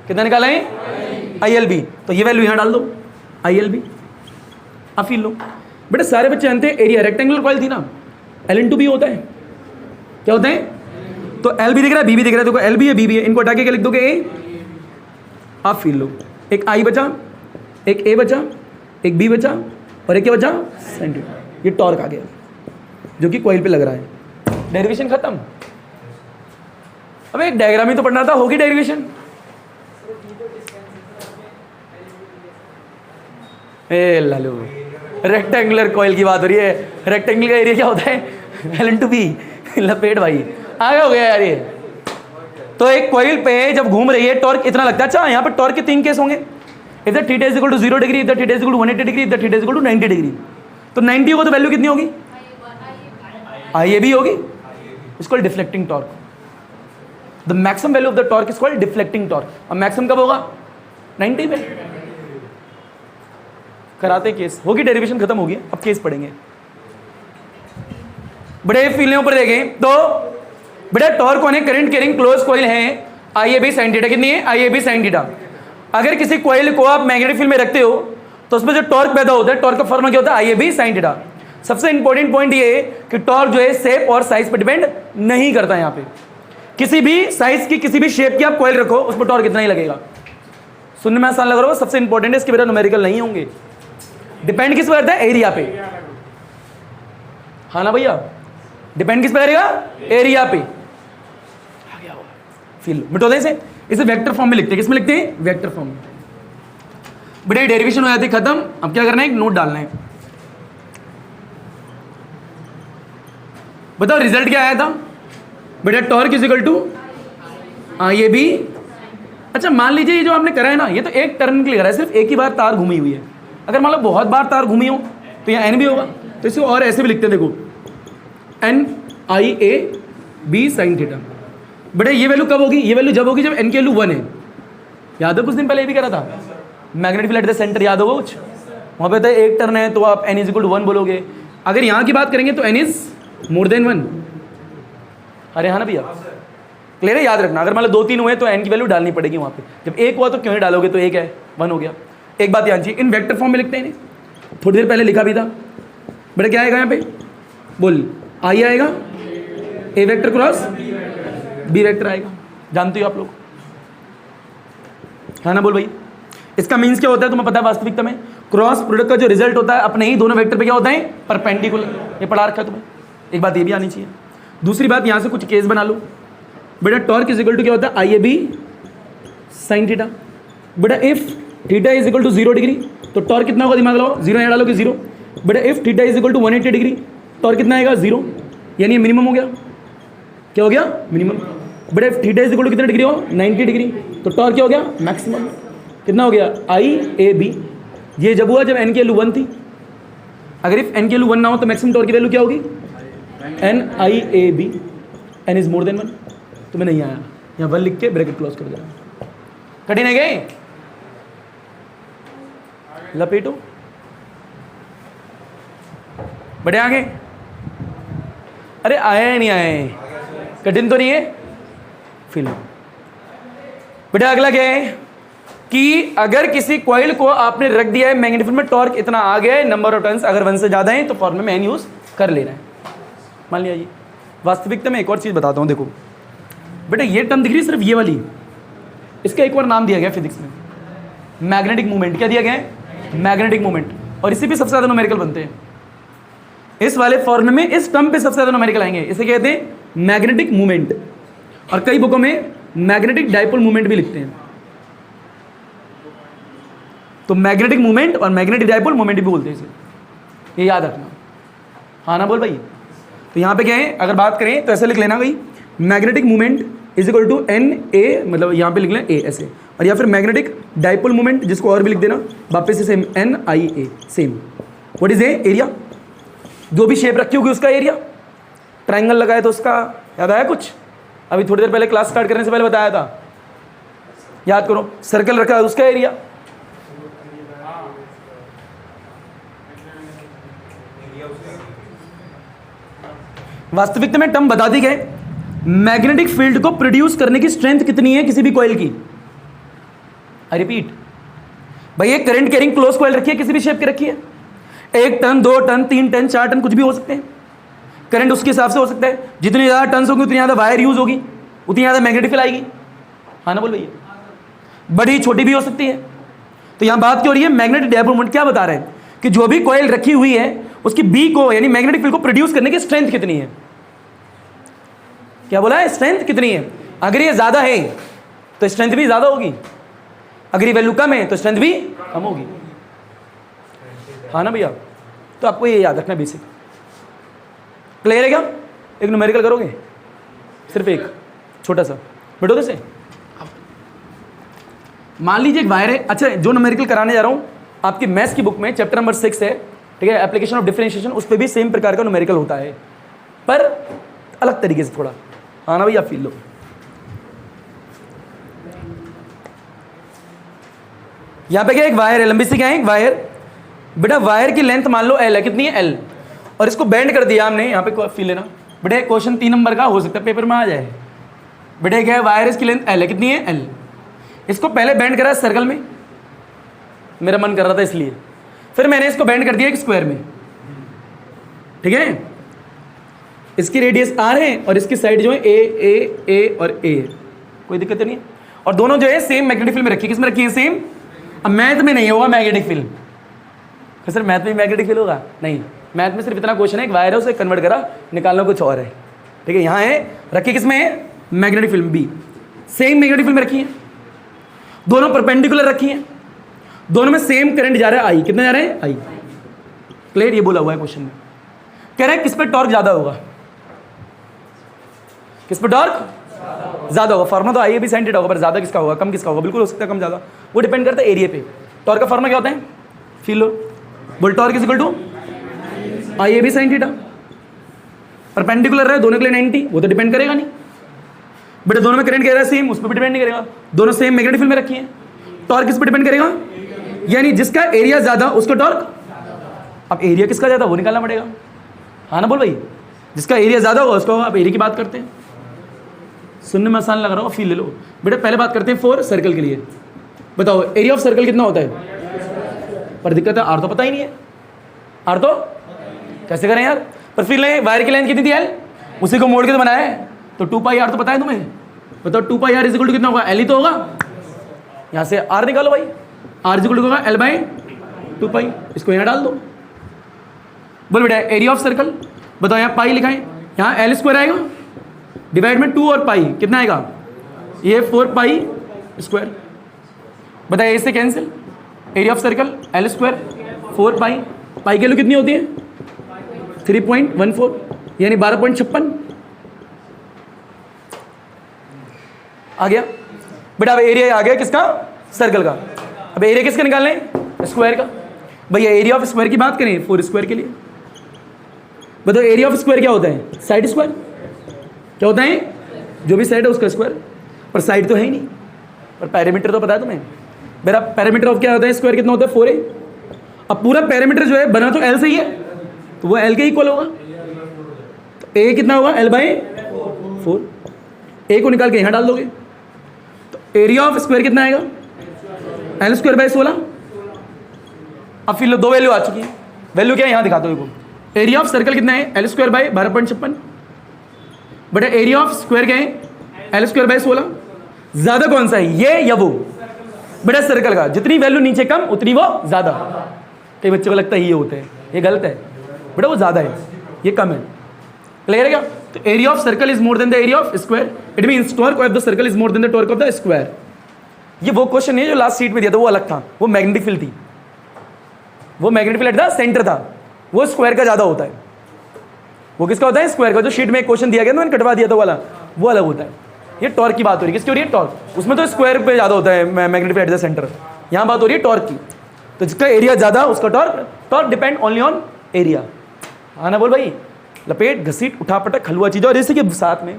कितना निकाला है? I L B. तो ये वैल्यू यहाँ डाल दो, आई एल बी। अब फील लो बेटा, सारे बच्चे जानते हैं एरिया रेक्टेंगुलर कॉइल थी ना, एल इंटू बी होता है। क्या होता है? तो एल भी दिख रहा है, बी भी दिख रहा है, देखो एल भी है, बी भी है, इनको हटा के क्या लिख दोगे? ए। आप फील लो, एक आई बचा, एक ए बचा, एक बी बचा, और एक क्या बचा? सेंटीमीटर। ये टॉर्क आ गया जो कि कॉइल पे लग रहा है। डेरिवेशन खत्म। अबे एक डायग्राम ही तो पढ़ना था, होगी डेरिवेशन। ए लालू, रेक्टेंगुलर कॉइल की बात हो रही है। रेक्टेंगल का एरिया क्या होता है? L into B. लपेट भाई, आगे हो गया यार ये। तो एक कॉइल पे जब घूम रही है टॉर्क इतना लगता है। अच्छा यहाँ पे टॉर्क के तीन केस होंगे, इधर theta is equal to 0 degree, इधर theta is equal to 180 degree, इधर theta is equal to 90 degree. तो 90 होगा तो वैल्यू कितनी होगी? आई ए बी होगी। It's called deflecting torque. The maximum value of the torque is called deflecting torque. अब maximum कब होगा? 90 पे। कराते केस होगी, डेरिवेशन खत्म होगी, अब केस पढ़ेंगे। बड़े फील्ड ऊपर देखें तो बेटा टॉर्क कौन है? करंट कैरिंग क्लोज कॉइल है, I A B sine theta. कितनी है? I A B sine theta. अगर किसी कॉइल को आप मैग्नेटिक फील्ड में रखते हो तो उसमें जो टॉर्क पैदा होता है, टॉर्क का फॉर्मूला क्या होता है? I A B sine theta. सबसे इंपॉर्टेंट पॉइंट ये है कि टॉर्क जो है शेप और साइज पर डिपेंड नहीं करता। यहां पे किसी भी साइज की, किसी भी शेप की आप कॉइल रखो, उस पर टॉर्क इतना ही लगेगा। सुनने में आसान लग रहा हो, सबसे इंपॉर्टेंट है, इसके बेटा न्यूमेरिकल नहीं होंगे। डिपेंड किस पर करता है? एरिया पे। हाँ ना भैया, डिपेंड किस पे करेगा? एरिया पे। फील मिटो दे इसे वेक्टर फॉर्म में लिखते हैं। किस में लिखते हैं? वेक्टर फॉर्म में। बेटा डेरिवेशन हो जाती है खत्म। अब क्या करना है? एक नोट डालना है। बताओ रिजल्ट क्या आया था? बेटा torque is equal to I A B. अच्छा मान लीजिए ये जो आपने करा है ना, ये तो एक टर्न के लिए करा है, सिर्फ एक ही बार तार घूमी हुई है। अगर मान लो बहुत बार तार घूमी हो तो यहाँ एन भी होगा, तो इसे और ऐसे भी लिखते हैं। देखो N I A B sine theta. बेटा ये वैल्यू कब होगी? ये वैल्यू जब होगी जब एन की वैल्यू 1 है। याद है कुछ दिन पहले ये भी करा था, magnetic field at the centre, याद होगा कुछ? वहाँ पे तो एक टर्न है तो आप एन इज इक्वल टू 1 बोलोगे। अगर यहाँ की बात करेंगे तो एन इज मोर देन 1। अरे हाँ ना भैया, क्लियर है? याद रखना, अगर मान लो 2-3 हुए तो एन की वैल्यू डालनी पड़ेगी वहाँ पे। जब एक हुआ तो क्यों नहीं डालोगे? तो एक है, 1 हो गया। एक बात ध्यान चाहिए, इन वेक्टर फॉर्म में लिखते हैं, थोड़ी देर पहले लिखा भी था। बेटा क्या आएगा यहाँ पे? बोल, आई आएगा, ए वेक्टर क्रॉस बी वेक्टर आएगा। जानते हो आप लोग, है ना? बोल भाई, इसका मीन्स क्या होता है तुम्हें पता है? वास्तविकता में क्रॉस प्रोडक्ट का जो रिजल्ट होता है अपने ही दोनों वेक्टर पे क्या होता है? परपेंडिकुलर। ये पढ़ा रखा है तुम्हें। एक बात ये भी आनी चाहिए। दूसरी बात, यहाँ से कुछ केस बना लो। बेटा टॉर्क इज इक्वल टू क्या होता है? I A B sine theta. बेटा if theta is equal to 0 degree तो टॉर्क कितना होगा? दिमाग लगाओ, 0 यहाँ डालोगे 0। बेटा if theta is equal to 180 degree torque कितना आएगा? 0। यानी मिनिमम हो गया। क्या हो गया? मिनिमम। बेटा if theta is equal to कितना डिग्री हो? 90 डिग्री। तो टॉर्क क्या हो गया? मैक्सिमम। कितना हो गया? आई ए बी। ये जब हुआ जब एन की वैल्यू 1 थी। अगर इफ एन की वैल्यू 1 ना हो तो मैक्सिमम टॉर्क की वैल्यू क्या होगी? N I A B. N is more than 1। तुम्हें नहीं आया, यहाँ 1 लिख के ब्रैकेट क्लोज कर देना। कठिन है गए? लपेटो, बड़े आगे। अरे आए नहीं आए? कठिन तो नहीं है? फिर बेटा अगला क्या है कि अगर किसी कॉइल को आपने रख दिया है मैग्नेटिक फील्ड में, टॉर्क इतना आ गया है, नंबर ऑफ टर्न्स अगर 1 से ज़्यादा है तो फॉर्मूले में एन यूज कर लेना है। मान लिया। ये वास्तविकता में एक और चीज़ बताता हूँ। देखो बेटा ये टर्म दिख रही है सिर्फ ये वाली, इसका एक और नाम दिया गया फिजिक्स में, मैग्नेटिक मूवमेंट। क्या दिया गया है? Magnetic movement. और इसी पे सबसे ज़्यादा न्यूमेरिकल बनते हैं। इस वाले फॉर्मूले में इस टर्म पे सबसे ज़्यादा न्यूमेरिकल आएंगे। इसे कहते हैं मैग्नेटिक मूवमेंट। और कई बुकों में मैग्नेटिक डाइपोल मूवमेंट भी लिखते हैं। तो मैग्नेटिक मूवमेंट और मैग्नेटिक डाइपोल मूवमेंट भी बोलते हैं इसे, ये याद रखना। हाँ ना बोल भाई? तो यहाँ पे क्या है, अगर बात करें तो ऐसे लिख लेना भाई, magnetic movement is equal to N A, मतलब यहाँ पे लिख लें ए ऐसे, और या फिर मैग्नेटिक डाइपोल मूवमेंट जिसको और भी लिख देना वापस से same, N I A same. What is A? Area. जो भी शेप रखी होगी उसका एरिया। ट्राइंगल लगाया तो उसका, याद आया कुछ? अभी थोड़ी देर पहले क्लास स्टार्ट करने से पहले बताया था, याद करो। सर्कल रखा है उसका एरिया। वास्तविकता में टर्म बता दी गए, मैग्नेटिक फील्ड को प्रोड्यूस करने की स्ट्रेंथ कितनी है किसी भी कॉइल की। आई रिपीट भाई, ये करंट कैरिंग क्लोज कॉइल रखी है, किसी भी शेप की रखी है, 1 टन 2 टन 3 टन 4 टन कुछ भी हो सकते हैं। करंट उसके हिसाब से हो सकता है, जितनी ज़्यादा टन्स होगी उतनी ज़्यादा वायर यूज होगी, उतनी ज़्यादा मैग्नेटिक फील्ड आएगी। हाँ ना बोल भैया? बड़ी छोटी भी हो सकती है। तो यहाँ बात क्या हो रही है? Magnetic dipole moment. क्या बता रहे हैं कि जो भी कॉइल रखी हुई है उसकी बी को, यानी मैग्नेटिक फील्ड को प्रोड्यूस करने की स्ट्रेंथ कितनी है। क्या बोला है? स्ट्रेंथ कितनी है। अगर ये ज़्यादा है तो स्ट्रेंथ भी ज़्यादा होगी, अगर ये वैल्यू कम है तो स्ट्रेंथ भी कम होगी। हाँ ना भैया? तो आपको ये याद रखना बेसिक। क्लियर है क्या? एक न्यूमेरिकल करोगे, सिर्फ एक छोटा सा, बैठो से मान लीजिए एक वायर है, अच्छा जो न्यूमेरिकल कराने जा रहा हूँ आपकी मैथ्स की बुक में चैप्टर नंबर 6 है, ठीक है, एप्लीकेशन ऑफ डिफरेंशिएशन, उस पर भी सेम प्रकार का न्यूमेरिकल होता है, पर अलग तरीके से थोड़ा। हाँ ना भैया, फील लो। यहाँ पे क्या एक वायर है, लंबी सी क्या है, एक वायर। बेटा वायर की लेंथ मान लो L है, कितनी है L, और इसको बेंड कर दिया हमने, यहाँ पे फील लेना बेटा, क्वेश्चन 3 नंबर का हो सकता है पेपर में आ जाए। बेटा क्या है, वायर इसकी लेंथ L है, कितनी है L, इसको पहले बेंड करा सर्कल में, मेरा मन कर रहा था इसलिए, फिर मैंने इसको बेंड कर दिया एक स्क्वायर में, ठीक है। इसकी रेडियस R है और इसकी साइड जो है A और A है, कोई दिक्कत नहीं है, और दोनों जो है सेम मैग्नेटिक फील्ड में रखी है। किसमें रखी है, सेम। अब मैथ में नहीं होगा मैग्नेटिक फील्ड, सर मैथ में मैग्नेटिक फील्ड होगा, नहीं, मैथ में सिर्फ इतना क्वेश्चन है, एक वायर है उसे कन्वर्ट करा, निकालना कुछ और है, ठीक है। यहाँ है रखी किसमें है, magnetic field B, same magnetic field में रखी है, दोनों परपेंडिकुलर रखी है, दोनों में सेम करंट जा रहा है आई, कितना जा रहा है आई, क्लियर, ये बोला हुआ है क्वेश्चन में। कह रहा है किस पे टॉर्क ज्यादा होगा, किस पे टॉर्क ज्यादा होगा, फॉर्मा तो आई भी साइन थीटा होगा, पर ज्यादा किसका होगा, कम किसका होगा, बिल्कुल हो सकता है कम ज्यादा, वो डिपेंड करता है एरिया पे। टॉर्क का फॉर्मा क्या होता है, फील लो, बोल torque is equal to I A B sine theta, perpendicular है दोनों के लिए 90, वो तो डिपेंड करेगा नहीं बेटा, दोनों में करंट कह रहा है सेम, उस पर भी डिपेंड नहीं करेगा, दोनों सेम मैग्नेटिक फील्ड में रखी है। टॉर्क किस पर डिपेंड करेगा, यानी जिसका एरिया ज्यादा उसका टॉर्क, अब एरिया किसका ज्यादा वो निकालना पड़ेगा, हाँ ना बोल भाई, जिसका एरिया ज्यादा होगा उसका, आप एरिया की बात करते हैं, सुनने में आसान लग रहा होगा, फील ले लो बेटा। पहले बात करते हैं फॉर सर्कल के लिए, बताओ एरिया ऑफ सर्कल कितना होता है, पर दिक्कत है आर तो पता ही नहीं है, आर तो कैसे करें यार, पर फिर ले वायर की लेंथ कितनी थी एल, उसी को मोड़ के तो बनाया है, तो 2 पाई आर तो पता है तुम्हें, बताओ 2 पाई आर इज इक्वल टू कितना होगा, एल ही तो होगा, यहाँ से आर निकालो भाई, आर इज इक्वल टू होगा एल बाई 2 पाई, इसको यहाँ डाल दो। बोल बेटा एरिया ऑफ सर्कल बताओ, यहाँ पाई लिखाएं, यहाँ एल स्क्वायर आएगा, डिवाइड में 2 और पाई कितना आएगा, ये 4 पाई स्क्वायर, बताइए इससे cancel, area of circle L square 4 पाई, पाई की वैल्यू कितनी होती है 3.14, यानी 12.56 आ गया बेटा। अब एरिया आ गया किसका, सर्कल का। अब एरिया किसका निकालना है, स्क्वायर का। भैया एरिया ऑफ स्क्वायर की बात करें 4 स्क्वायर के लिए, बताओ एरिया ऑफ स्क्वायर क्या होता है, साइड स्क्वायर, क्या होता है, जो भी साइड है उसका स्क्वायर, पर साइड तो है ही नहीं, पर पैरामीटर तो पता है तुम्हें मेरा, पैरामीटर ऑफ क्या होता है, स्क्वायर कितना होता है 4a। अब पूरा पैरामीटर जो है बना तो एल से ही है, तो वो एल के इक्वल होगा, तो ए कितना होगा एल बाई 4, ए को निकाल के यहाँ डाल दोगे, तो एरिया ऑफ स्क्वायर कितना आएगा, एल स्क्वायर बाई 16। अब फिर लो दो वैल्यू आ चुकी है, वैल्यू क्या है यहाँ दिखाता हूँ, एरिया ऑफ सर्कल कितना है L square by 12.56, but area of square क्या है एल स्क्वायर बाई 16, ज्यादा कौन सा है ये या वो, बेटा सर्कल का, जितनी वैल्यू नीचे कम उतनी वो ज्यादा। कई बच्चों को लगता है ये होता है, ये गलत है बेटा, वो ज्यादा है ये कम है, क्लियर है क्या। तो area of circle is more then the area of square, it means torque of the circle is more then the torque of the square. ये वो क्वेश्चन है जो लास्ट सीट में दिया था, वो अलग था, वो मैग्नेटिक फील्ड थी, वो मैग्नेटिक फील्ड था सेंटर था, वो स्क्वायर का ज्यादा होता है, वो किसका होता है स्क्वायर का, जो शीट में एक क्वेश्चन दिया गया था मैंने कटवा दिया था वाला, वो अलग होता है। ये टॉर्क की बात हो रही है, किसकी हो रही है टॉर्क, उसमें तो स्क्वायर पे ज्यादा होता है magnetic field at the centre, यहाँ बात हो रही है टॉर्क की, तो जिसका एरिया ज्यादा उसका torque, torque depend only on area. हाँ ना बोल भाई, लपेट घसीट उठा पटक हलवा चीज़, और इसी के साथ में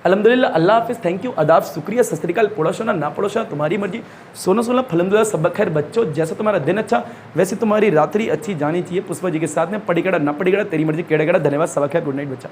अल्हम्दुलिल्लाह, अल्लाह हाफिज़, थैंक यू, आदाब, शुक्रिया, सत श्री अकाल, पड़ोसो ना पड़ोसो तुम्हारी मर्जी, सोना सोना फलमदुल्ला, सब खैर बच्चों, जैसा तुम्हारा दिन अच्छा वैसे तुम्हारी रात्रि अच्छी जानी चाहिए। पुष्पा जी के साथ में पढ़ी कड़ा ना पढ़ी कड़ा तेरी मर्जी, केड़ा कड़ा, धन्यवाद, सब खैर, गुड नाइट बच्चा।